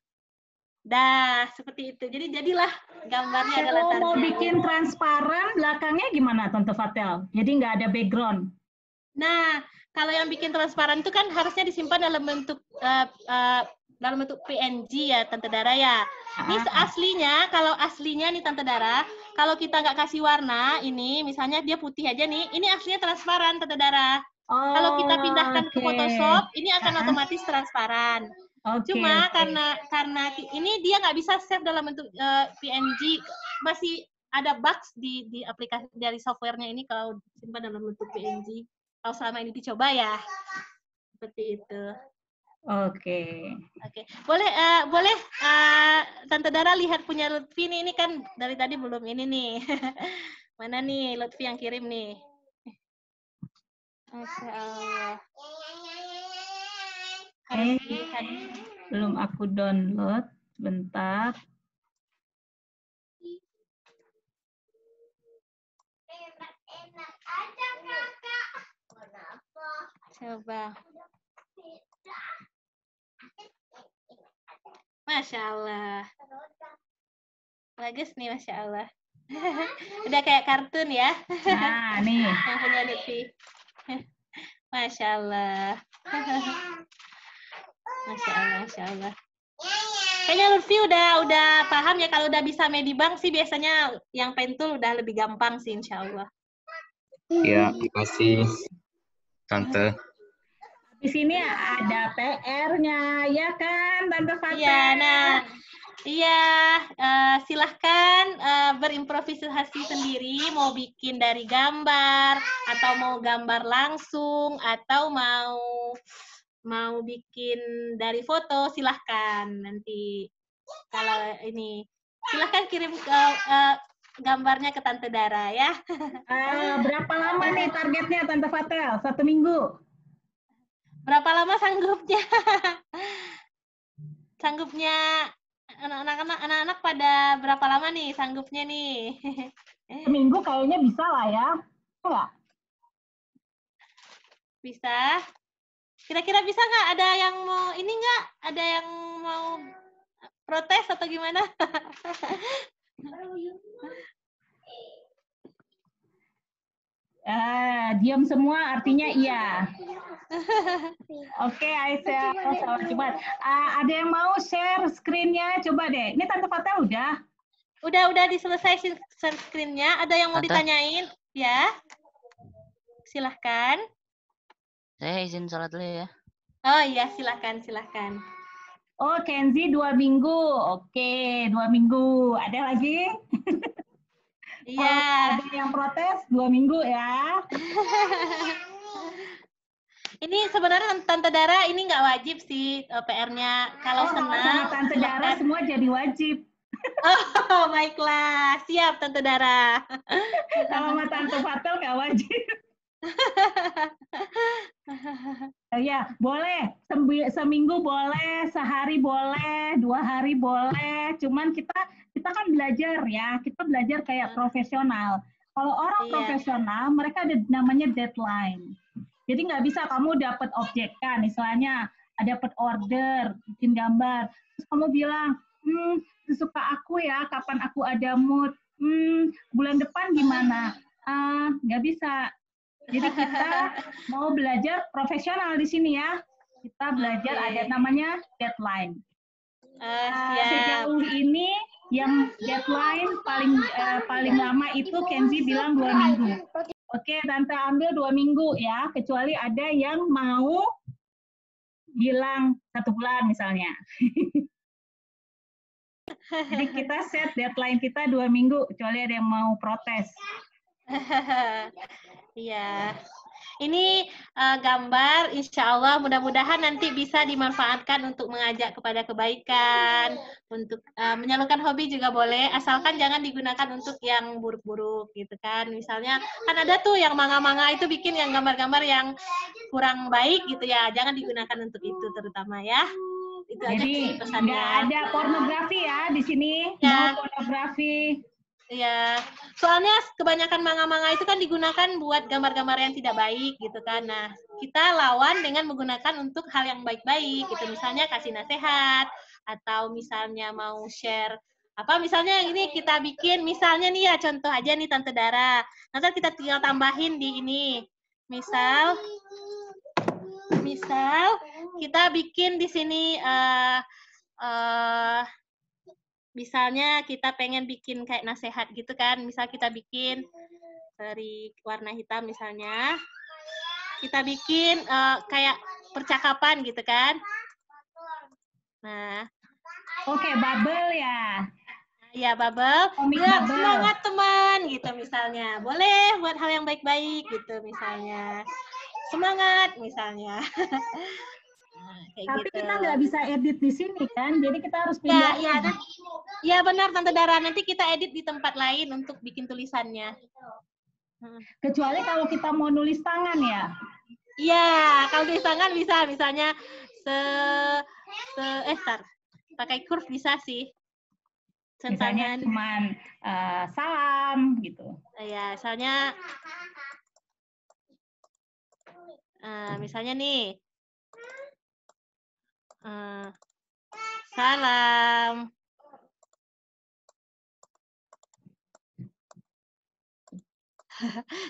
Dah, seperti itu. Jadi jadilah gambarnya ada Kalau latarnya. mau bikin transparan belakangnya gimana Tante Fatel? Jadi nggak ada background. Nah, kalau yang bikin transparan itu kan harusnya disimpan dalam bentuk PNG ya, Tante Dara ya. Ini aslinya, kalau aslinya nih Tante Dara, kalau kita nggak kasih warna, ini misalnya dia putih aja nih, ini aslinya transparan Tante Dara. Kalau kita pindahkan ke Photoshop, ini akan otomatis transparan. Cuma karena ini dia nggak bisa save dalam bentuk PNG, masih ada bugs di aplikasi dari softwarenya ini kalau disimpan dalam bentuk PNG. Kalau selama ini dicoba ya, seperti itu. Oke. Boleh Tante Dara lihat punya Lutfi nih, ini kan dari tadi belum ini nih. Mana nih Lutfi yang kirim nih? Masya Allah. Harus dilihat. Belum aku download, bentar. Coba. Masya Allah. Bagus nih, Masya Allah. Udah kayak kartun ya. Nah, nih. Yang punya Lutfi. Masya Allah. Masya Allah, Masya Allah. Kayaknya Lutfi udah paham ya, kalau udah bisa Medibank sih biasanya yang pentul udah lebih gampang sih, Insya Allah. Ya, makasih Tante. Di sini ada PR-nya, ya kan, Tante Fatel? Iya, nah, iya, silahkan berimprovisasi sendiri, mau bikin dari gambar, atau mau gambar langsung, atau mau bikin dari foto, silahkan nanti. Kalau ini, silahkan kirim ke gambarnya ke Tante Dara ya. Berapa lama nih targetnya Tante Fatel? 1 minggu? Berapa lama sanggupnya? Sanggupnya anak-anak pada berapa lama nih sanggupnya nih? Seminggu kayaknya bisa lah ya. Enggak? Bisa. Kira-kira bisa nggak? Ada yang mau ini nggak? Ada yang mau protes atau gimana? Diam semua artinya iya. Oke, Aisyah, selamat Jumat. Ada yang mau share screen-nya? Coba deh. Ini Tante Fatel udah? Udah diselesai share screen-nya. Ada yang mau Tante? ditanyain? Ya. Silahkan. Saya izin sholat dulu ya. Oh iya, silahkan. Oh, Kenzi 2 minggu. Oke, 2 minggu. Ada lagi? Iya. Ada yang protes 2 minggu ya. Ini sebenarnya Tante Dara ini nggak wajib sih PR-nya. Kalau Sama senang, Tante Dara silakan. semua jadi wajib. Oh, baiklah. Siap, Tante Dara. Kalau sama Tante Fatel nggak wajib. Ya, boleh. Seminggu boleh, sehari boleh, 2 hari boleh. Cuman kita kan belajar ya. Kita belajar kayak profesional. Kalau orang profesional, mereka ada namanya deadline. Jadi nggak bisa kamu dapat objekan, misalnya dapat order, bikin gambar, terus kamu bilang, sesuka aku ya, kapan aku ada mood, bulan depan gimana? Nggak bisa. Jadi kita mau belajar profesional di sini ya. Kita belajar ada namanya deadline. Sejauh ini yang deadline paling lama itu Kenzi bilang 2 minggu. Oke, Tante ambil 2 minggu ya, kecuali ada yang mau bilang 1 bulan misalnya. Jadi kita set deadline kita 2 minggu, kecuali ada yang mau protes. Iya. Ini gambar, insya Allah mudah-mudahan nanti bisa dimanfaatkan untuk mengajak kepada kebaikan, untuk menyalurkan hobi juga boleh, asalkan jangan digunakan untuk yang buruk-buruk gitu kan. Misalnya kan ada tuh yang manga-manga itu bikin yang gambar-gambar yang kurang baik gitu ya, jangan digunakan untuk itu terutama ya. Itu aja sih pesannya. Nggak ada pornografi ya di sini, ya. No pornografi. Iya, soalnya kebanyakan manga-manga itu kan digunakan buat gambar-gambar yang tidak baik gitu kan. Nah, kita lawan dengan menggunakan untuk hal yang baik-baik gitu. Misalnya kasih nasihat atau misalnya mau share apa misalnya ini kita bikin misalnya nih ya contoh aja nih Tante Dara. Nanti kita tinggal tambahin di ini. Misal kita bikin di sini misalnya kita pengen bikin kayak nasihat gitu kan, misal kita bikin dari warna hitam misalnya, kita bikin kayak percakapan gitu kan. Nah, oke, bubble ya. Ya, bubble. Ya, semangat teman gitu misalnya. Boleh buat hal yang baik-baik gitu misalnya. Semangat misalnya. Tapi gitu. kita nggak bisa edit di sini kan, jadi kita harus pindah. Ya benar Tante Dara, nanti kita edit di tempat lain untuk bikin tulisannya. Kecuali kalau kita mau nulis tangan ya. Iya, kalau tulis tangan bisa, misalnya pakai curve bisa sih. Misalnya cuman salam gitu. Ya, misalnya nih. Salam.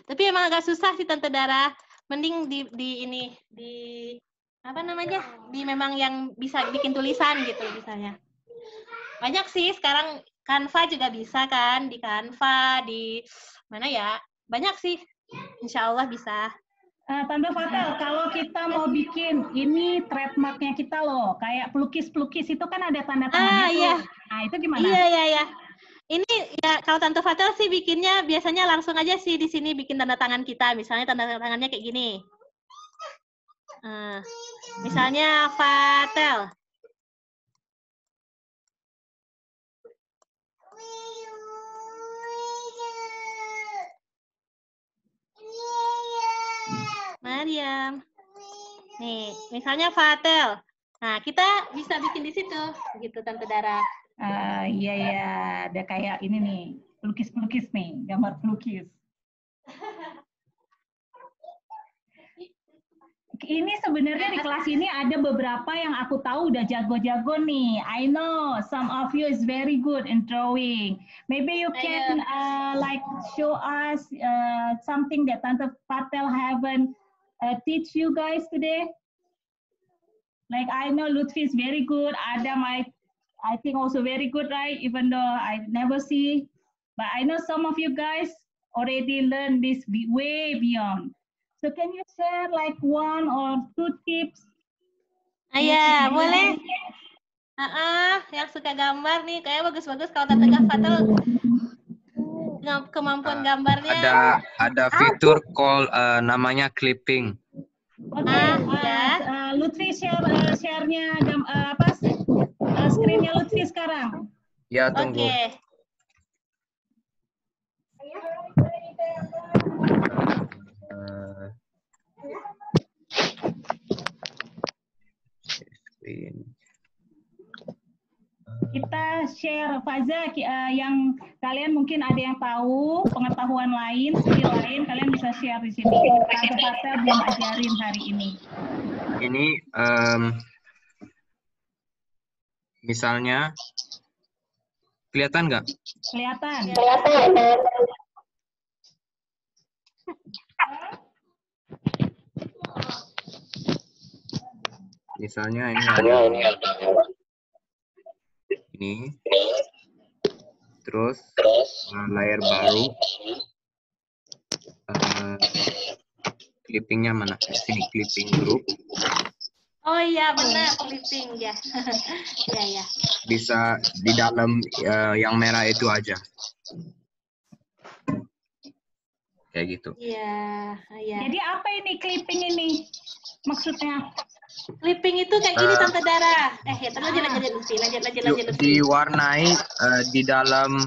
Tapi emang agak susah sih Tante Dara. Mending di apa namanya? Di memang yang bisa bikin tulisan gitu misalnya. Banyak sih sekarang Canva juga bisa kan, di Canva, di mana ya? Banyak sih. Insya Allah bisa. Tante Fatel, kalau kita mau bikin ini trademarknya kita loh, kayak pelukis-pelukis itu kan ada tanda tangannya tuh. Iya. Nah itu gimana? Iya. Ini ya kalau Tante Fatel sih bikinnya biasanya langsung aja sih di sini bikin tanda tangan kita. Misalnya tanda tangannya kayak gini. Misalnya Fatel. Mariam. Nih, misalnya Fatel. Nah, kita bisa bikin di situ, gitu Tante Dara. Iya, ada kayak ini nih, pelukis-pelukis nih, gambar pelukis. Ini sebenarnya di kelas ini ada beberapa yang aku tahu udah jago-jago nih. I know some of you is very good in drawing. Maybe you can like show us something that Tante Fatel haven't teach you guys today? Like I know Lutfi is very good. Adam, I think also very good, right? Even though I never see, but I know some of you guys already learned this way beyond. So can you share like 1 or 2 tips? Ya, boleh. Yang suka gambar nih, kayak bagus-bagus kalau Tante Fatal kemampuan gambarnya. Ada fitur call namanya clipping. Ya. Lutfi share-nya screen-nya Lutfi sekarang. Ya, tunggu. Oke. Kita share Faza yang kalian mungkin ada yang tahu pengetahuan lain, skill lain, kalian bisa share di sini. Tante Faza belum ajarin hari ini. Ini misalnya kelihatan nggak? Kelihatan. Misalnya ini ada ini, terus layar baru, clippingnya mana? Sini clipping group. Oh iya benar, clipping ya. Ya. Bisa di dalam yang merah itu aja. Kayak gitu. Iya. Jadi apa ini clipping ini? Maksudnya? Clipping itu kayak gini Tante Dara. Lanjut. Diwarnai di dalam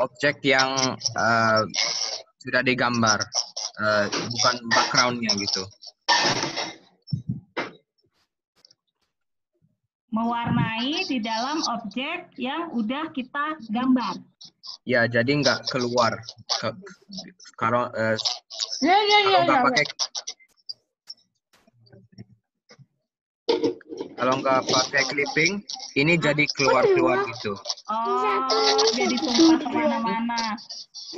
objek yang sudah digambar, bukan background-nya gitu. Mewarnai di dalam objek yang udah kita gambar. Ya, jadi nggak keluar. Kalau nggak pakai clipping, ini jadi keluar gitu. Oh, jadi tumpah kemana-mana.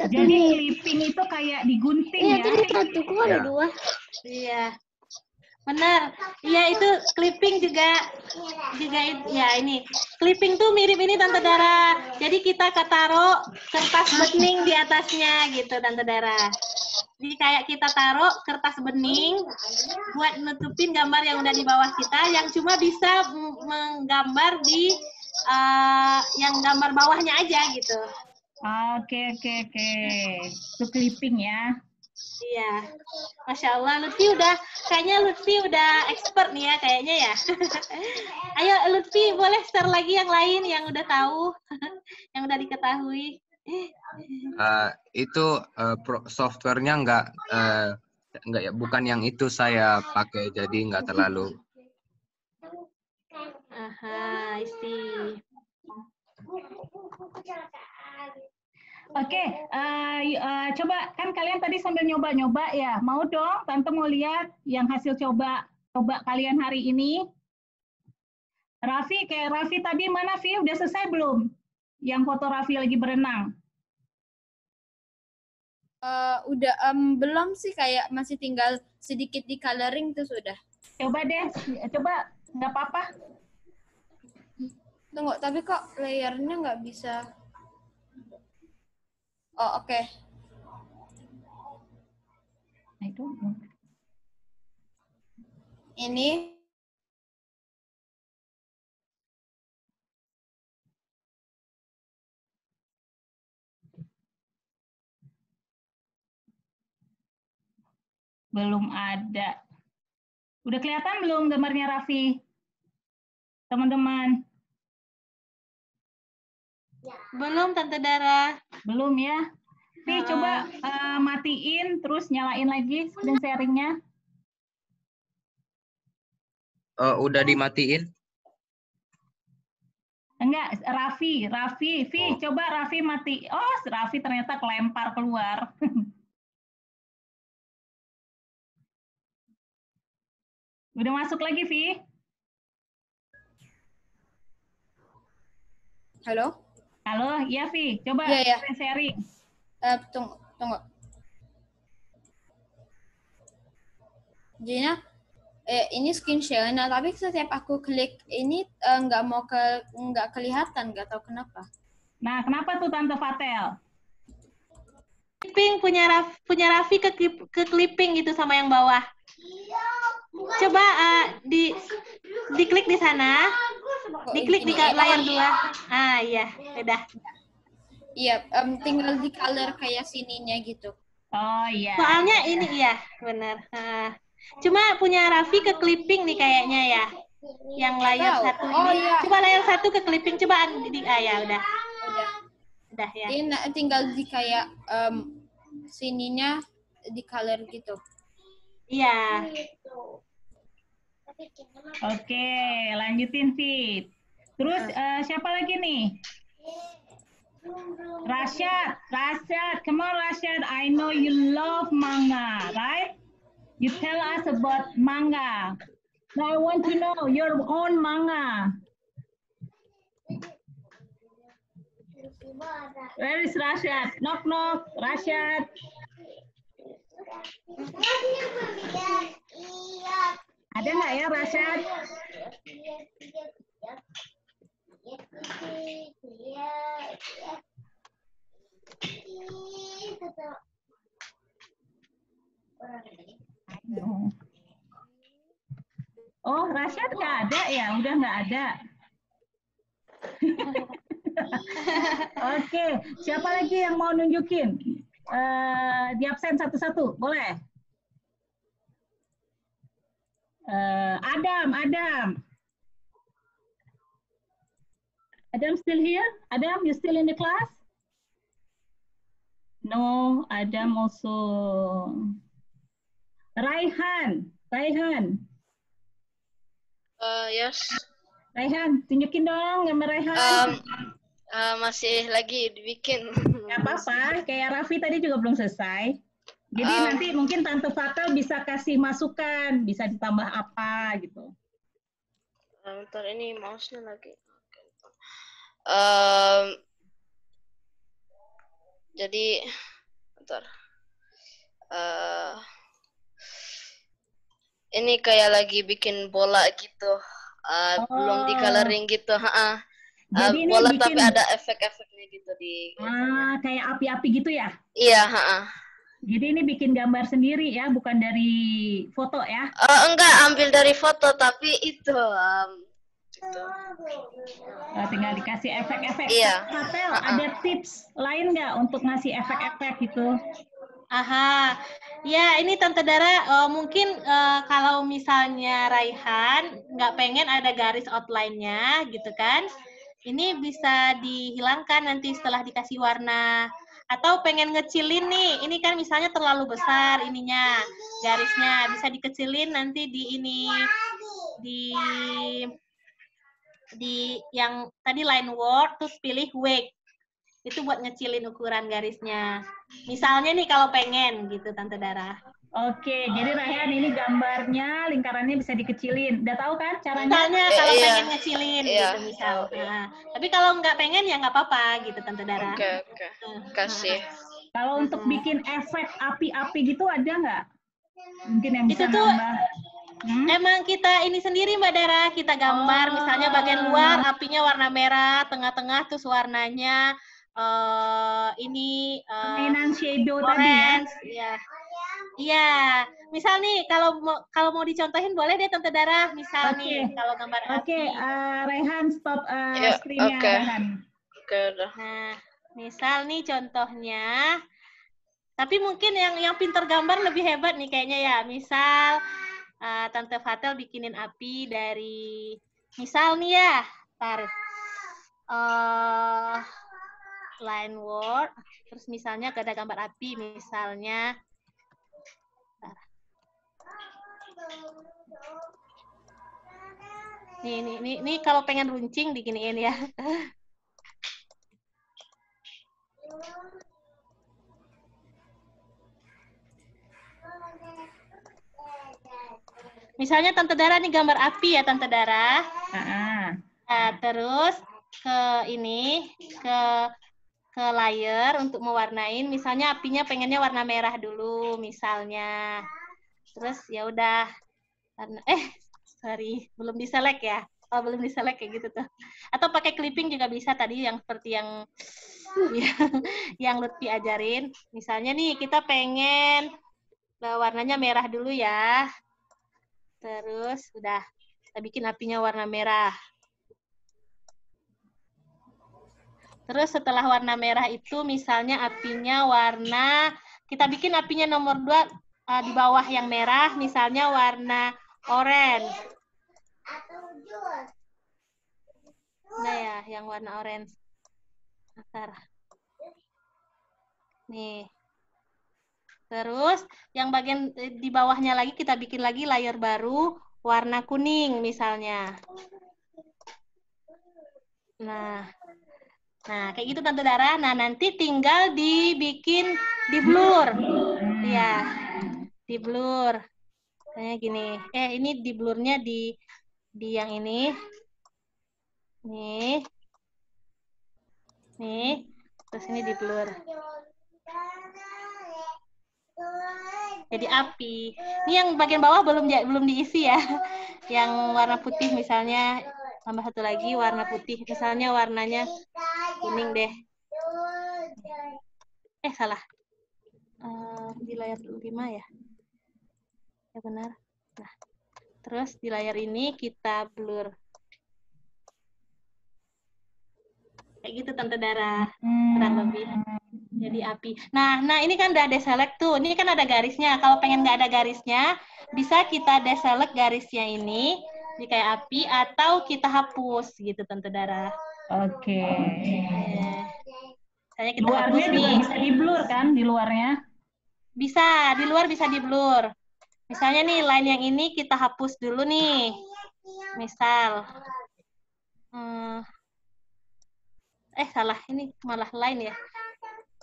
Jadi clipping itu kayak digunting ya? Iya. Benar. Iya itu clipping juga ya ini. Clipping tuh mirip ini Tante Dara. Jadi kita taruh kertas bening di atasnya gitu Tante Dara. Jadi kayak kita taruh kertas bening buat nutupin gambar yang udah di bawah kita yang cuma bisa menggambar di yang gambar bawahnya aja gitu. Oke. Itu clipping ya. Iya, Masya Allah, kayaknya Lutfi udah expert nih ya, kayaknya ya. Ayo Lutfi, boleh share lagi yang lain yang udah tahu, yang udah diketahui. Itu softwarenya nggak bukan yang itu saya pakai, jadi nggak terlalu. Aha, I see. Oke, coba kan kalian tadi sambil nyoba-nyoba ya. Mau dong, Tante mau lihat yang hasil coba kalian hari ini. Raffi tadi mana Vi? Udah selesai belum? Yang foto Raffi lagi berenang. Udah belum sih, kayak masih tinggal sedikit di coloring tuh sudah. Coba deh, nggak apa-apa. Tunggu, tapi kok layernya nggak bisa. Oh, oke. Nah, itu. Ini Belum ada. Udah kelihatan belum gambarnya Raffi? Teman-teman. Belum Tante Dara. Belum ya? Vi, coba matiin, terus nyalain lagi screen sharing-nya. Udah dimatiin? Enggak, Raffi. Vi, coba Raffi mati. Oh, Raffi ternyata kelempar keluar. Udah masuk lagi, Vi? halo? Halo, iya Vi. Coba Iya. sharing. Tunggu. Jadinya ini screen share. Nah, tapi setiap aku klik ini nggak kelihatan, nggak tahu kenapa. Nah, kenapa tuh Tante Fatel? Clipping punya Raffi ke clipping gitu sama yang bawah. Coba diklik di sana. Diklik di layar 2. Ah, iya, udah. Iya, tinggal di color kayak sininya gitu. Oh iya. Soalnya ini iya, benar. Cuma punya Raffi ke clipping nih kayaknya ya. Yang layar Tahu. 1 Oh, ini. iya. Coba layar 1 ke clipping, coba ya udah. Udah ya. Ini tinggal di kayak sininya di color gitu. Iya. Oke, lanjutin Fit. Terus siapa lagi nih? Rashad, come on Rashad. I know you love manga, right? You tell us about manga. Now I want to know your own manga. Where is Rashad? Knock knock, Rashad. Ada nggak ya Rashad? Oh, Rashad nggak ada ya? Udah nggak ada. Oke, siapa lagi yang mau nunjukin? Di absen satu-satu, boleh? Adam. Adam still here? Adam, you still in the class? No, Adam also. Raihan. Yes. Raihan, tunjukin dong gambar Raihan. Masih lagi dibikin. Gak apa-apa, kayak Raffi tadi juga belum selesai. Jadi nanti mungkin Tante Fatel bisa kasih masukan, bisa ditambah apa gitu. Bentar, ini mouse-nya lagi. Jadi, bentar. Ini kayak lagi bikin bola gitu. Belum di coloring gitu. Jadi ini bola bikin, tapi ada efek-efeknya gitu di. Kayak api-api gitu ya? Iya. Jadi ini bikin gambar sendiri ya, bukan dari foto ya? Enggak, ambil dari foto tapi itu. Tinggal dikasih efek-efek. Iya. Fatel, ada tips lain nggak untuk ngasih efek-efek gitu? Aha, ya ini Tante Dara mungkin kalau misalnya Raihan nggak pengen ada garis outline-nya gitu kan, ini bisa dihilangkan nanti setelah dikasih warna. Atau pengen ngecilin nih, ini kan misalnya terlalu besar ininya, garisnya bisa dikecilin nanti di ini, di yang tadi line word, terus pilih wake. Itu buat ngecilin ukuran garisnya. Misalnya nih kalau pengen gitu Tante Dara. Oke, jadi Raihan ini gambarnya lingkarannya bisa dikecilin. Udah tahu kan caranya? Misalnya kalau pengen ngecilin gitu misal. Nah, tapi kalau nggak pengen ya nggak apa-apa gitu Tante Dara. Oke. Kasih. Kalau untuk bikin efek api-api gitu ada nggak? Mungkin yang bisa Itu tuh nambah. Emang kita ini sendiri Mbak Dara, kita gambar misalnya bagian luar apinya warna merah, tengah-tengah terus warnanya ini Permainan shadow orange, tadi ya? Iya. Misal nih kalau mau dicontohin boleh deh Tante Dara, misal nih kalau gambar api. Oke, Raihan stop screen-nya Raihan. Oke, udah. Nah, misal nih contohnya. Tapi mungkin yang pinter gambar lebih hebat nih kayaknya ya. Misal Tante Fatel bikinin api dari misal nih ya, line word, terus misalnya ada gambar api misalnya. Nih kalau pengen runcing diginiin ya. Misalnya Tante Dara nih gambar api ya Tante Dara. Nah, terus ke layer untuk mewarnain. Misalnya apinya pengennya warna merah dulu misalnya. Terus ya udah. Karena sorry, belum diselect ya. Oh, belum diselect kayak gitu tuh. Atau pakai clipping juga bisa tadi yang seperti yang yang Lutfi ajarin. Misalnya nih kita pengen warnanya merah dulu ya. Terus udah kita bikin apinya warna merah. Terus setelah warna merah itu misalnya apinya warna, kita bikin apinya nomor 2 di bawah yang merah, misalnya warna oranye. Nah ya, yang warna orange. Bentar. Nih. Terus yang bagian di bawahnya lagi kita bikin lagi layer baru warna kuning misalnya. Nah, kayak gitu Tante Dara. Nah, nanti tinggal dibikin di blur. Ya, di blur. Kayak gini. Ini di blurnya di yang ini. Nih. Terus ini di blur. Jadi api. Ini yang bagian bawah belum diisi ya. Yang warna putih misalnya tambah satu lagi warna putih. Misalnya warnanya kuning deh. Salah. Di layar 5 ya. Ya benar. Nah, terus di layar ini kita blur. Kayak gitu Tante Dara. Kurang lebih. Jadi api. Nah ini kan udah deselect tuh. Ini kan ada garisnya. Kalau pengen nggak ada garisnya, bisa kita deselect garisnya ini, jadi kayak api, atau kita hapus gitu Tante Dara. Oke. Misalnya kita Luarnya hapus juga nih. bisa di blur kan, di luarnya? Bisa, di luar bisa di blur. Misalnya nih line yang ini kita hapus dulu nih. Misal. Salah, ini malah line ya.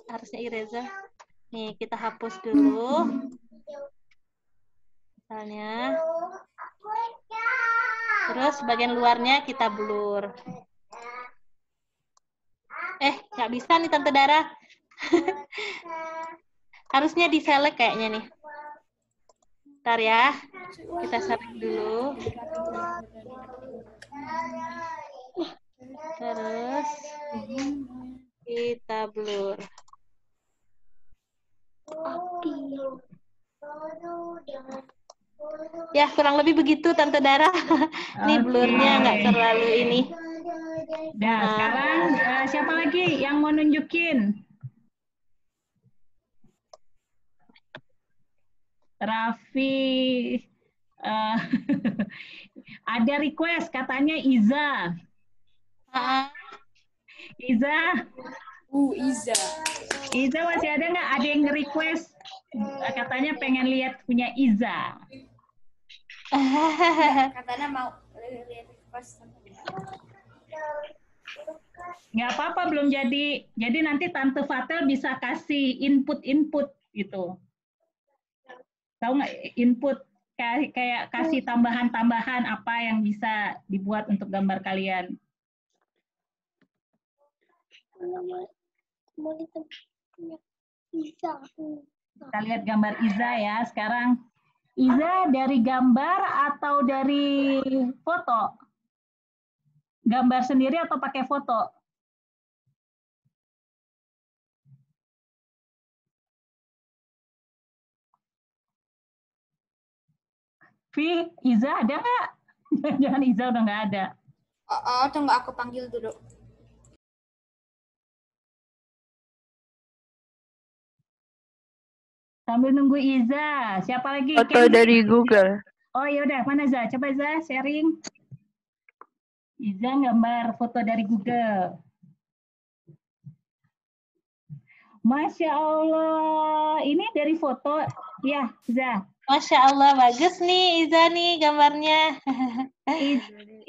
Harusnya eraser. Nih, kita hapus dulu. Misalnya. Terus bagian luarnya kita blur. Nggak bisa nih Tante Dara. Harusnya di-select kayaknya nih. Bentar ya. Kita select dulu. Terus kita blur. Ya, kurang lebih begitu Tante Dara. Ini blurnya nggak terlalu ini. Nah, sekarang siapa lagi yang mau nunjukin? Raffi. Ada request katanya Iza. Iza. Iza. Iza masih ada nggak? Ada yang nge-request katanya pengen lihat punya Iza. Katanya mau lihat request. Nggak apa-apa, belum jadi. Jadi nanti Tante Fatel bisa kasih input gitu. Tahu nggak input kayak kasih tambahan-tambahan apa yang bisa dibuat untuk gambar kalian. Kita lihat gambar Iza ya sekarang. Iza dari gambar atau dari foto? Gambar sendiri atau pakai foto? Vi, Iza ada nggak? Jangan Iza udah nggak ada. Tunggu aku panggil dulu. Sambil nunggu Iza, siapa lagi? Foto dari Google. Oh yaudah, mana Za? Coba Za sharing. Iza gambar foto dari Google. Masya Allah, ini dari foto ya Za. Masya Allah, bagus nih Iza nih gambarnya.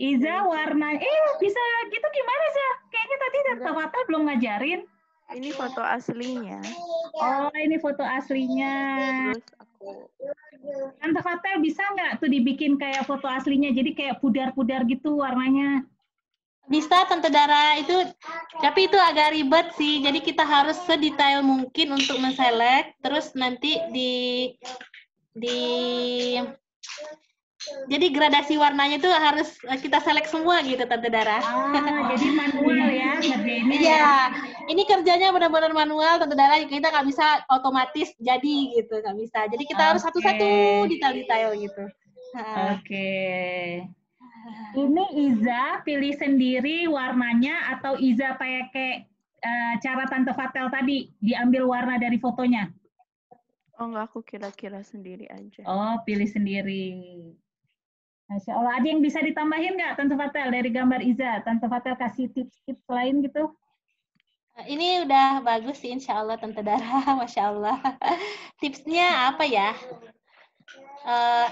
Iza warna, bisa gitu gimana Za? Kayaknya tadi Tante Fatel belum ngajarin. Ini foto aslinya. Oh, ini foto aslinya. Terus aku. Tante Fatel bisa nggak tuh dibikin kayak foto aslinya, jadi kayak pudar-pudar gitu warnanya? Bisa Tante Dara, tapi itu agak ribet sih. Jadi kita harus sedetail mungkin untuk men-select, terus nanti Jadi gradasi warnanya tuh harus kita select semua gitu Tante Dara. Jadi manual ya ngerjainnya. Iya, ini kerjanya benar-benar manual Tante Dara. Kita nggak bisa otomatis jadi gitu, nggak bisa. Jadi kita harus satu-satu detail-detail gitu. Oke. Ini Iza pilih sendiri warnanya atau Iza pakai cara Tante Fatel tadi diambil warna dari fotonya? Oh enggak, aku kira-kira sendiri aja. Oh, pilih sendiri. Masya Allah. Ada yang bisa ditambahin nggak Tante Fatel dari gambar Iza? Tante Fatel kasih tips-tips lain gitu? Ini udah bagus sih Insya Allah Tante Dara. Masya Allah. Tipsnya apa ya?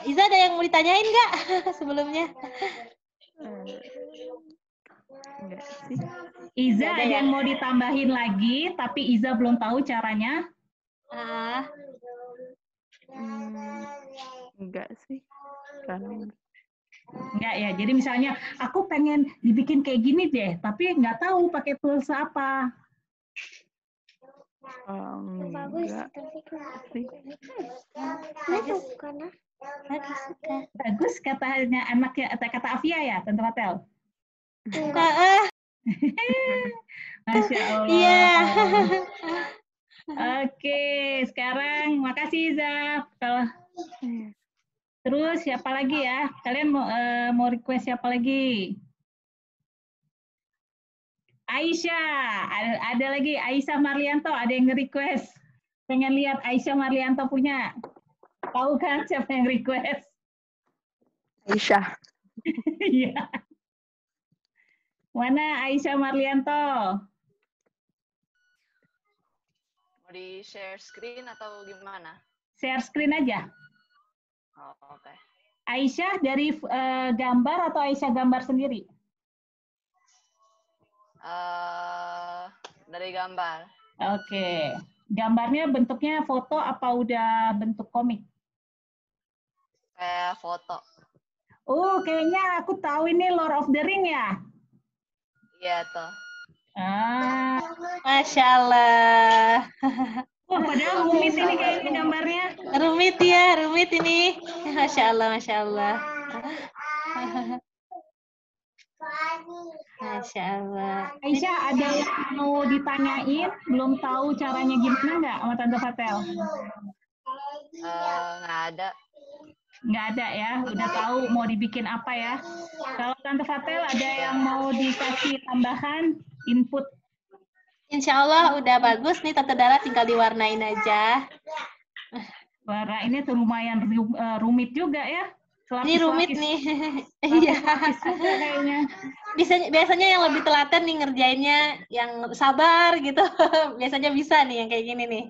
Iza ada yang mau ditanyain nggak sebelumnya? Enggak sih. Iza ada yang mau ditambahin lagi, tapi Iza belum tahu caranya? Enggak sih. Enggak ya, jadi misalnya aku pengen dibikin kayak gini deh, tapi nggak tahu pakai tools apa. Enggak sih. Bagus katanya anaknya, kata Afia ya, Tante Fatel. Masya Allah. Iya. Oke, sekarang makasih Iza. Terus siapa lagi ya? Kalian mau request siapa lagi? Aisyah, ada lagi Aisyah Marlianto, ada yang nge-request. Pengen lihat Aisyah Marlianto punya. Tahu kan siapa yang request? Aisyah. Iya. Mana Aisyah Marlianto? Mau di share screen atau gimana? Share screen aja. Oh, oke. Aisyah dari gambar atau Aisyah gambar sendiri? Dari gambar. Oke. Gambarnya bentuknya foto apa udah bentuk komik? Kayak foto. Kayaknya aku tahu ini Lord of the Ring ya? Iya tuh. Masya Allah. Padahal rumit ini kayaknya gambarnya. Rumit ya, rumit ini. Masya Allah, Masya Allah. Masya Allah. Aisyah, ada yang mau ditanyain? Belum tahu caranya gimana nggak sama Tante Fatel? Nggak ada. Nggak ada ya? Udah tahu mau dibikin apa ya? Kalau Tante Fatel ada yang mau dikasih tambahan input? Insya Allah udah bagus nih Tante Dara, tinggal diwarnain aja. Warna ini tuh lumayan rumit juga ya. Ini rumit nih. Iya. Kayaknya. Biasanya yang lebih telaten nih ngerjainnya, yang sabar gitu. Biasanya bisa nih yang kayak gini nih.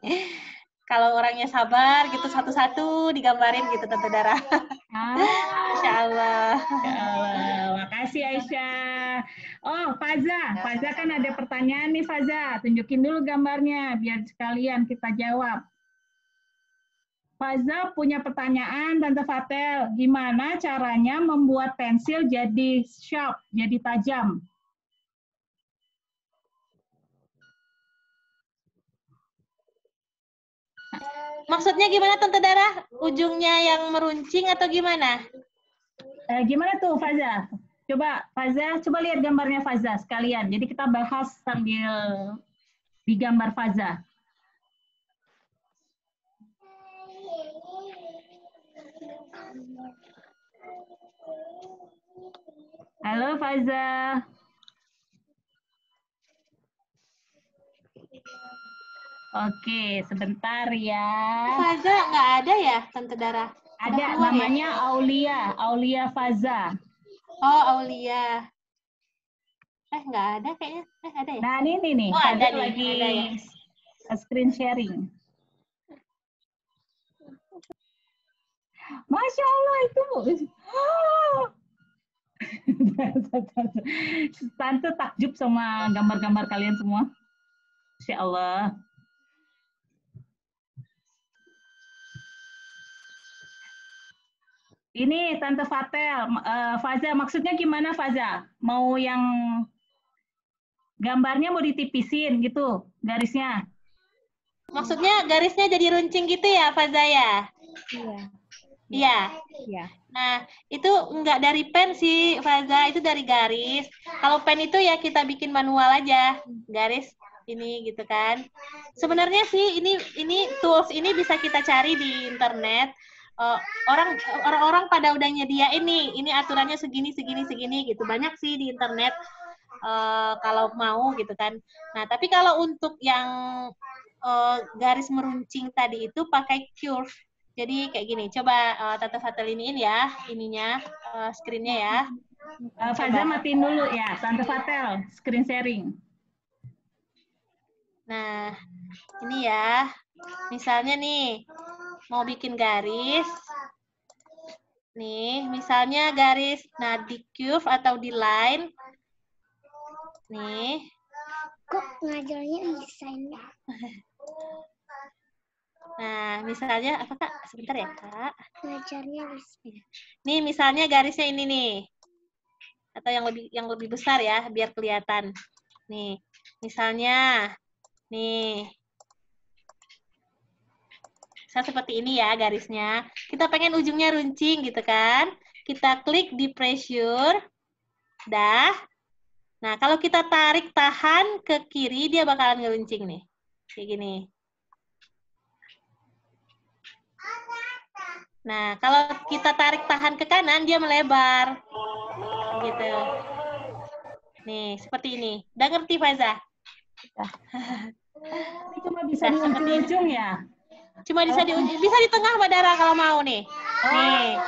Kalau orangnya sabar gitu satu-satu digambarin gitu Tante Dara. Masya Allah. Masya Allah. Makasih Aisyah. Oh, Faza. Faza kan ada pertanyaan nih Faza. Tunjukin dulu gambarnya biar sekalian kita jawab. Faza punya pertanyaan, Tante Fatel. Gimana caranya membuat pensil jadi sharp, jadi tajam? Maksudnya gimana Tante Dara? Ujungnya yang meruncing atau gimana? Gimana tuh Faza? Coba Faza, coba lihat gambarnya Faza sekalian. Jadi kita bahas sambil digambar Faza. Halo Faza. Oke, sebentar ya. Faza nggak ada ya, Tante Dara? Ada, namanya ya? Aulia Faza. Oh, Aulia. Nggak ada kayaknya. Ada ya? Nah, ini nih. Oh, ada nih. Lagi ada ya. Screen sharing. Masya Allah itu. Tante takjub sama gambar-gambar kalian semua. Masya Allah. Ini Tante Fatel, Faza, maksudnya gimana Faza? Mau yang gambarnya mau ditipisin gitu, garisnya? Maksudnya garisnya jadi runcing gitu ya, Faza ya? Iya. Iya. Ya. Nah, itu enggak dari pen sih, Faza, itu dari garis. Kalau pen itu ya kita bikin manual aja, garis ini gitu kan. Sebenarnya sih ini tools ini bisa kita cari di internet. Orang-orang pada udah nyediain ini aturannya segini gitu. Banyak sih di internet kalau mau gitu kan. Nah, tapi kalau untuk yang garis meruncing tadi itu pakai curve. Jadi kayak gini. Coba Tante Fatel iniin ya, ininya screen-nya ya. Faza matiin dulu ya, Tante Fatel, screen sharing. Nah, ini ya. Misalnya nih, mau bikin garis. Nih, misalnya garis, nah di curve atau di line. Nih. Kok ngajarnya desainnya? Nah, misalnya, apa Kak? Sebentar ya, Kak. Ngajarnya Nih, misalnya garisnya ini nih. Atau yang lebih besar ya, biar kelihatan. Nih, misalnya, nih. Misal seperti ini ya garisnya. Kita pengen ujungnya runcing gitu kan. Kita klik di pressure. Dah. Nah, kalau kita tarik tahan ke kiri, dia bakalan ngeruncing nih. Kayak gini. Nah, kalau kita tarik tahan ke kanan, dia melebar. Gitu. Nih, seperti ini. Udah ngerti, Faza? Ini cuma bisa di ujung ya? Cuma bisa di tengah, Mbak Dara, kalau mau nih. Nih.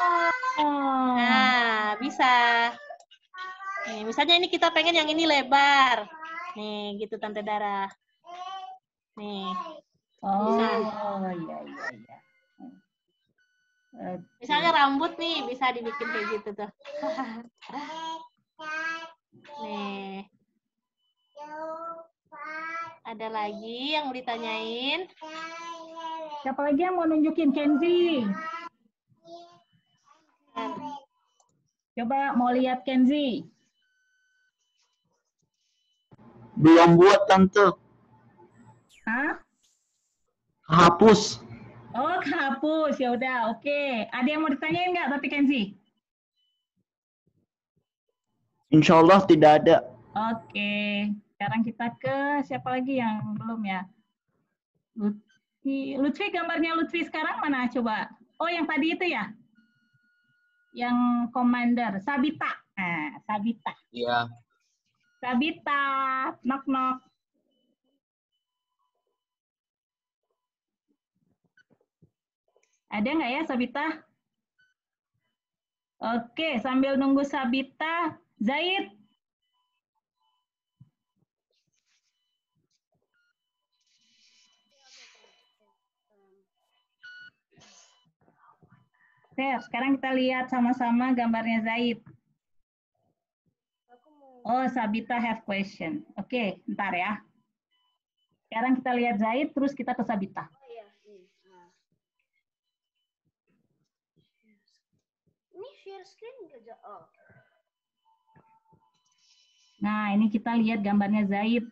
Nah, bisa. Nih, misalnya ini kita pengen yang ini lebar. Nih, gitu Tante Dara. Nih. Iya. Misalnya rambut nih, bisa dibikin kayak gitu tuh. Nih. Ada lagi yang mau ditanyain? Siapa lagi yang mau nunjukin? Kenzi. Coba mau lihat Kenzi. Belum buat, Tante. Hah? Hapus. Oh, hapus. Ya udah, oke. Ada yang mau ditanyain nggak tapi Kenzi? Insya Allah tidak ada. Oke. Sekarang kita ke siapa lagi yang belum ya? Lutfi, gambarnya Lutfi sekarang mana coba? Oh, yang tadi itu ya? Yang commander, Sabita. Nah, Sabita. Iya. Sabita, knock. Ada nggak ya Sabita? Oke, sambil nunggu Sabita, Zaid. Sekarang kita lihat sama-sama gambarnya Zaid. Oh, Sabita have question. Oke, ntar ya. Sekarang kita lihat Zaid, terus kita ke Sabita. Ini share screen nggak? Oh. Nah, ini kita lihat gambarnya Zaid.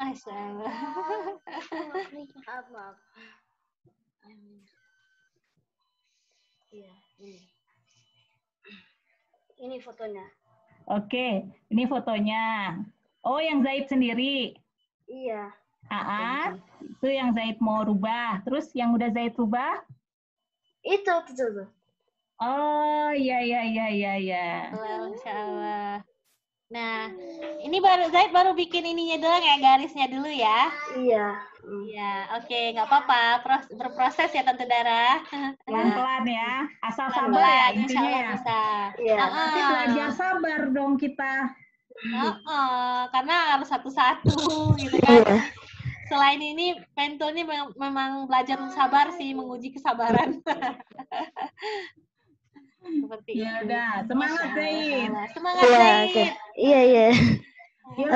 Masya Allah. Maaf. Iya, ini. Ini fotonya. Oke, ini fotonya. Oh, yang Zaid sendiri. Iya. Itu yang Zaid mau rubah. Terus yang udah Zaid rubah? Itu. Oh, iya. Masya Allah. Nah, ini Zaid baru bikin ininya dulu ya, garisnya dulu ya. Iya. Iya, oke, nggak apa-apa. Berproses ya Tante Dara. Pelan-pelan ya. Asal Pelan-pelan, sabar ya insya intinya Allah ya. bisa. Iya. Nanti belajar sabar dong kita. Karena harus satu-satu gitu kan. Selain ini, Pentul ini memang belajar sabar sih, menguji kesabaran. Seperti Ya udah, semangat Zaid. Semangat Zaid. Okay. Iya.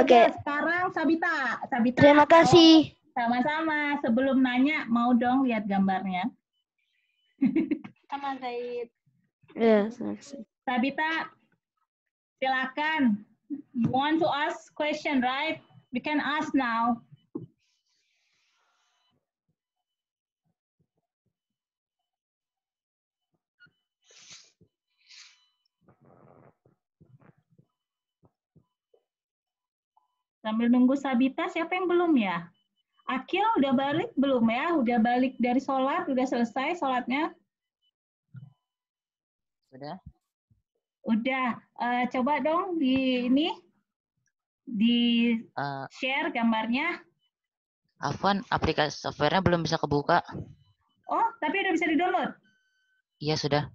Oke. Sekarang Sabita. Terima kasih. Sama-sama. Sebelum nanya, mau dong lihat gambarnya. Sama Zaid. Iya, terima kasih. Sabita, silakan. You want to ask question, right? We can ask now. Sambil nunggu Sabita, siapa yang belum ya? Akil udah balik belum ya? Udah balik dari sholat, udah selesai sholatnya? Sudah? Udah. Coba dong di share gambarnya. Afwan, aplikasi softwarenya belum bisa kebuka. Oh, tapi udah bisa di-download? Iya, sudah.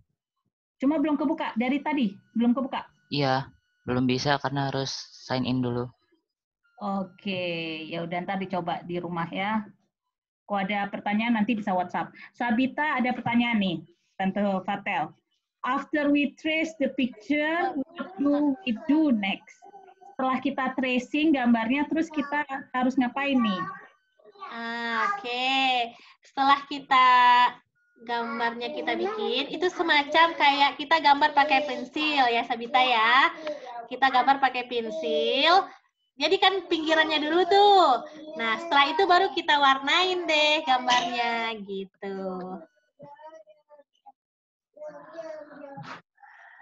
Cuma belum kebuka, dari tadi belum kebuka? Iya, belum bisa karena harus sign in dulu. Oke, ya udah ntar dicoba di rumah ya. Kalau ada pertanyaan nanti bisa WhatsApp. Sabita ada pertanyaan nih, Tante Fatel. After we trace the picture, what do we do next? Setelah kita tracing gambarnya, terus kita harus ngapain nih? Oke. Setelah gambarnya kita bikin, itu semacam kayak kita gambar pakai pensil ya Sabita ya. Kita gambar pakai pensil. Jadi kan pinggirannya dulu tuh. Nah, setelah itu baru kita warnain deh gambarnya gitu.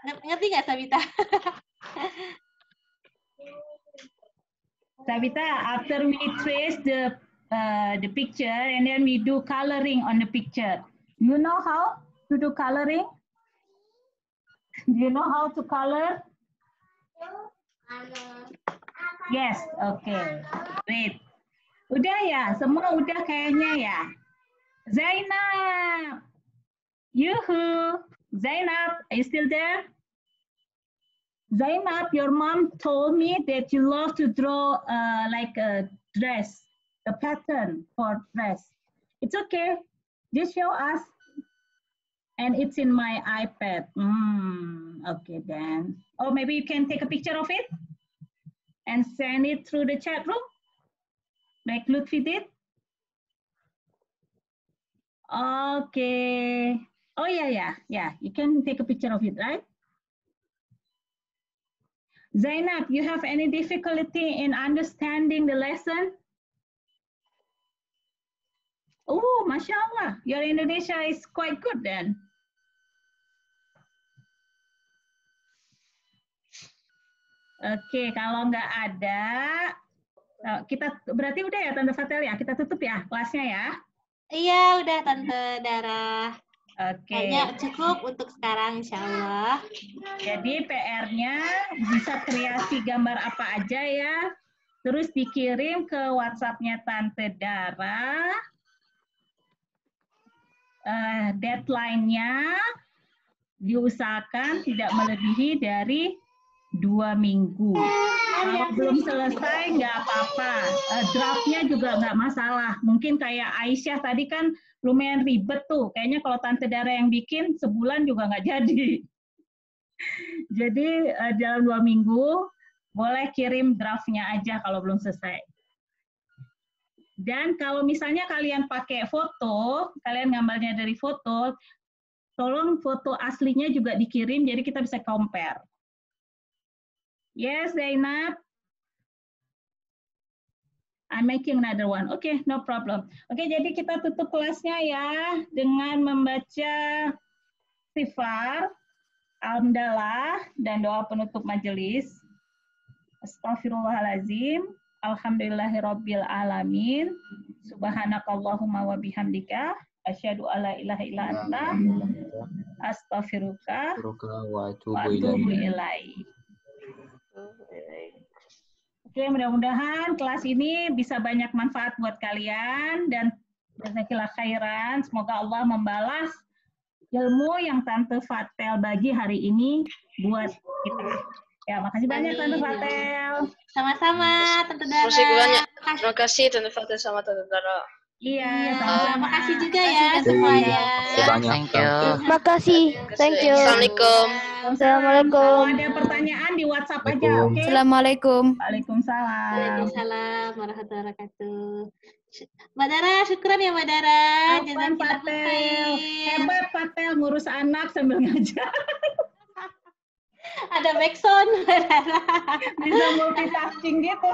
Ngerti nggak Sabita? Sabita, after we trace the picture and then we do coloring on the picture. You know how to do coloring? Do you know how to color? Yes, okay. Great. Udah ya, semua udah kayaknya ya. Zainab. Yuhu. Zainab, are you still there? Zainab, your mom told me that you love to draw like a dress, a pattern for dress. It's okay. Just show us. And it's in my iPad. Okay, then. Or maybe you can take a picture of it and send it through the chat room, like Lutfi did. Okay. Oh, yeah. You can take a picture of it, right? Zainab, you have any difficulty in understanding the lesson? Oh, Masya Allah, your Indonesia is quite good then. Oke, kalau nggak ada, kita berarti udah ya Tante Fatel ya, kita tutup ya kelasnya ya? Iya, udah Tante Dara. Oke. Kayaknya cukup untuk sekarang, insya Allah. Jadi PR-nya bisa kreasi gambar apa aja ya, terus dikirim ke WhatsApp-nya Tante Dara. Deadline-nya diusahakan tidak melebihi dari 2 minggu. Kalau belum selesai nggak apa-apa. Draft-nya juga nggak masalah. Mungkin kayak Aisyah tadi kan lumayan ribet tuh. Kayaknya kalau Tante Dara yang bikin sebulan juga nggak jadi. Jadi dalam 2 minggu boleh kirim draft-nya aja kalau belum selesai. Dan kalau misalnya kalian pakai foto, kalian gambarnya dari foto, tolong foto aslinya juga dikirim jadi kita bisa compare. Yes, Zainab. I'm making another one. Okay, no problem. Oke, jadi kita tutup kelasnya ya dengan membaca istighfar, alhamdulillah, dan doa penutup majelis. Astaghfirullahaladzim. Alhamdulillahirabbil alamin. Subhanakallahumma wa bihamdika asyhadu alla ilaha illa anta astaghfiruka wa atubu ilaik. Oke, mudah-mudahan kelas ini bisa banyak manfaat buat kalian dan jazakillah khairan. Semoga Allah membalas ilmu yang Tante Fatel bagi hari ini buat kita. Ya, makasih banyak Tante Fatel. Sama-sama, Tante Dara. Terima kasih Tante Fatel sama Tante Dara. Iya, sama-sama. Makasih juga ya semuanya. Thank you. Terima kasih. Thank you. Assalamualaikum. Assalamualaikum. Kalau ada pertanyaan di WhatsApp aja, oke? Assalamualaikum. Waalaikumsalam. Waalaikumsalam warahmatullahi wabarakatuh. Mbak Dara, syukran ya Mbak Dara. Apaan Fatel? Hebat Fatel ngurus anak sambil ngajar. Ada backsound Mbak Dara. Bisa multitasking gitu.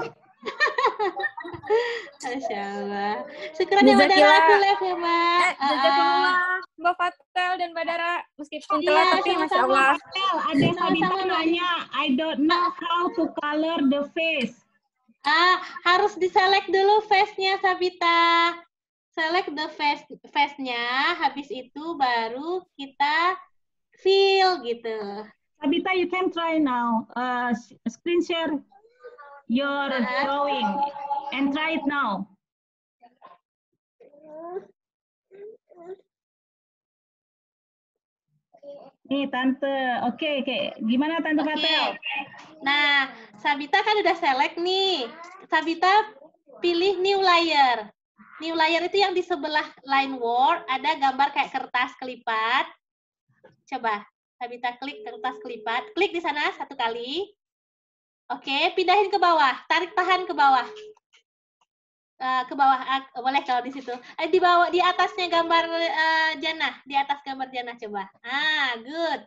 Masya Allah. Syukran ya Mbak Dara, aku live ya Mbak. Jazakumullah Mbak Fatel dan Mbak Dara. Meskipun Iya, telat tapi Masya Allah. Fatel, ada Sabita nanya, I don't know how to color the face. Harus diselect dulu face-nya, Sabita. Select the face-nya, habis itu baru kita fill gitu. Sabita, you can try now. Screen share your drawing and try it now. Nih, Tante. Oke. Gimana Tante Fatel? Nah, Sabita kan udah select nih. Sabita pilih new layer. New layer itu yang di sebelah line word ada gambar kayak kertas kelipat. Coba, Sabita klik kertas kelipat. Klik di sana 1 kali. Oke, pindahin ke bawah. Tarik tahan ke bawah. Ke bawah, boleh kalau di situ. Di bawah, di atasnya gambar Jannah, di atas gambar Jannah coba. Good.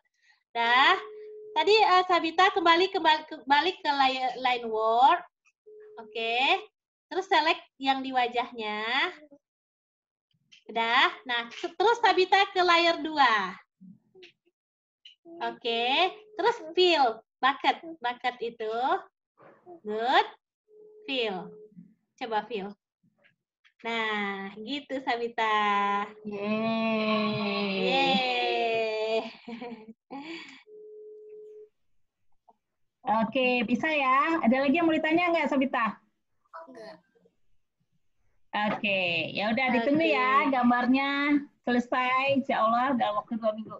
Dah. Tadi Sabita kembali ke line word. Oke. Terus select yang di wajahnya. Udah. Nah, terus Sabita ke layer 2. Oke. Terus fill, bucket itu. Good. Fill. Coba fill. Nah, gitu Sabita. Yeay. Oke, bisa ya. Ada lagi yang mau ditanya nggak, Sabita? Enggak. Oke, ya udah ditunggu ya gambarnya selesai, insya Allah dalam waktu 2 minggu.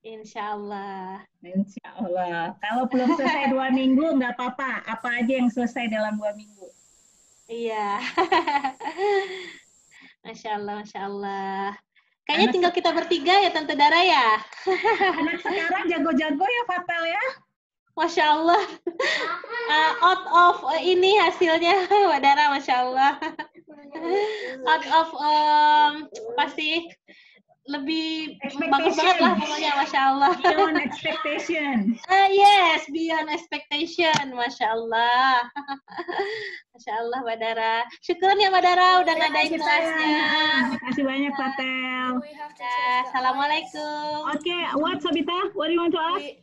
Insya Allah. Insya Allah. Kalau belum selesai 2 minggu nggak apa-apa. Apa aja yang selesai dalam 2 minggu. Iya. Masya Allah. Kayaknya tinggal kita bertiga ya, Tante Dara ya. Anak sekarang jago-jago ya, Fatel ya. Masya Allah. Out of ini hasilnya, Mbak Dara, Masya Allah. Out of pasti lebih bagus banget lah pokoknya, Masya Allah. Beyond expectation. Yes, beyond expectation, Masya Allah. Masya Allah, Mbak Dara. Syukuran ya, Mbak Dara, udah ngadain kelasnya. Terima kasih banyak, Fatel. Assalamualaikum. Oke, what, Sabita? What do you want to ask?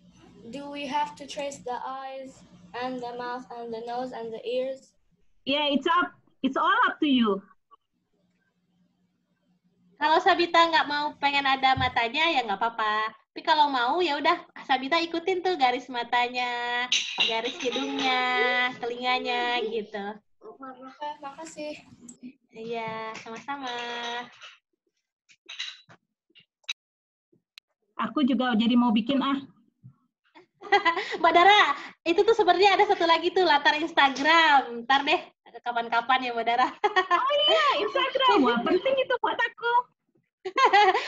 Do we have to trace the eyes and the mouth and the nose and the ears? Yeah, it's all up to you. Kalau Sabita nggak mau pengen ada matanya ya nggak apa-apa. Tapi kalau mau ya udah Sabita ikutin tuh garis matanya, garis hidungnya, telinganya gitu. Makasih. Iya, sama-sama. Aku juga jadi mau bikin Mbak Dara, itu tuh sebenarnya ada satu lagi tuh latar Instagram. Ntar deh, kapan-kapan ya Mbak Dara. Oh iya, Instagram. Wah, penting itu buat aku.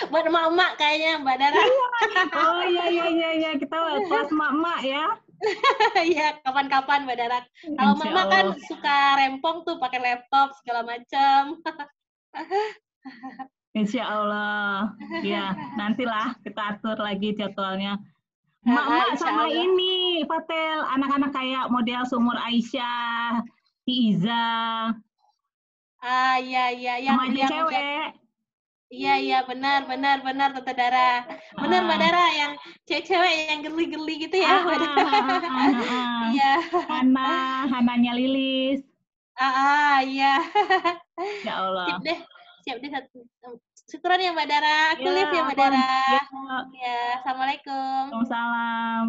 Buat emak-emak kayaknya Mbak Dara. Oh iya. Kita kelas emak-emak ya. Iya, kapan-kapan Mbak Dara. Kalau emak kan suka rempong tuh pakai laptop segala macam. Insya Allah. Ya, nantilah kita atur lagi jadwalnya. Mak sama ini, Fatel, anak-anak kayak model seumur Aisyah, si Iza. Iya, yang cewek. Iya, benar Tante Dara. Benar Mbak Dara, yang cewek-cewek yang geli-geli gitu ya, Mbak Dara. Iya. Hananya Lilis. Iya. Ya Allah. Siap deh. Syukuran ya Mbak Dara. Aku live ya Mbak Dara. Ya, Assalamualaikum. Waalaikumsalam.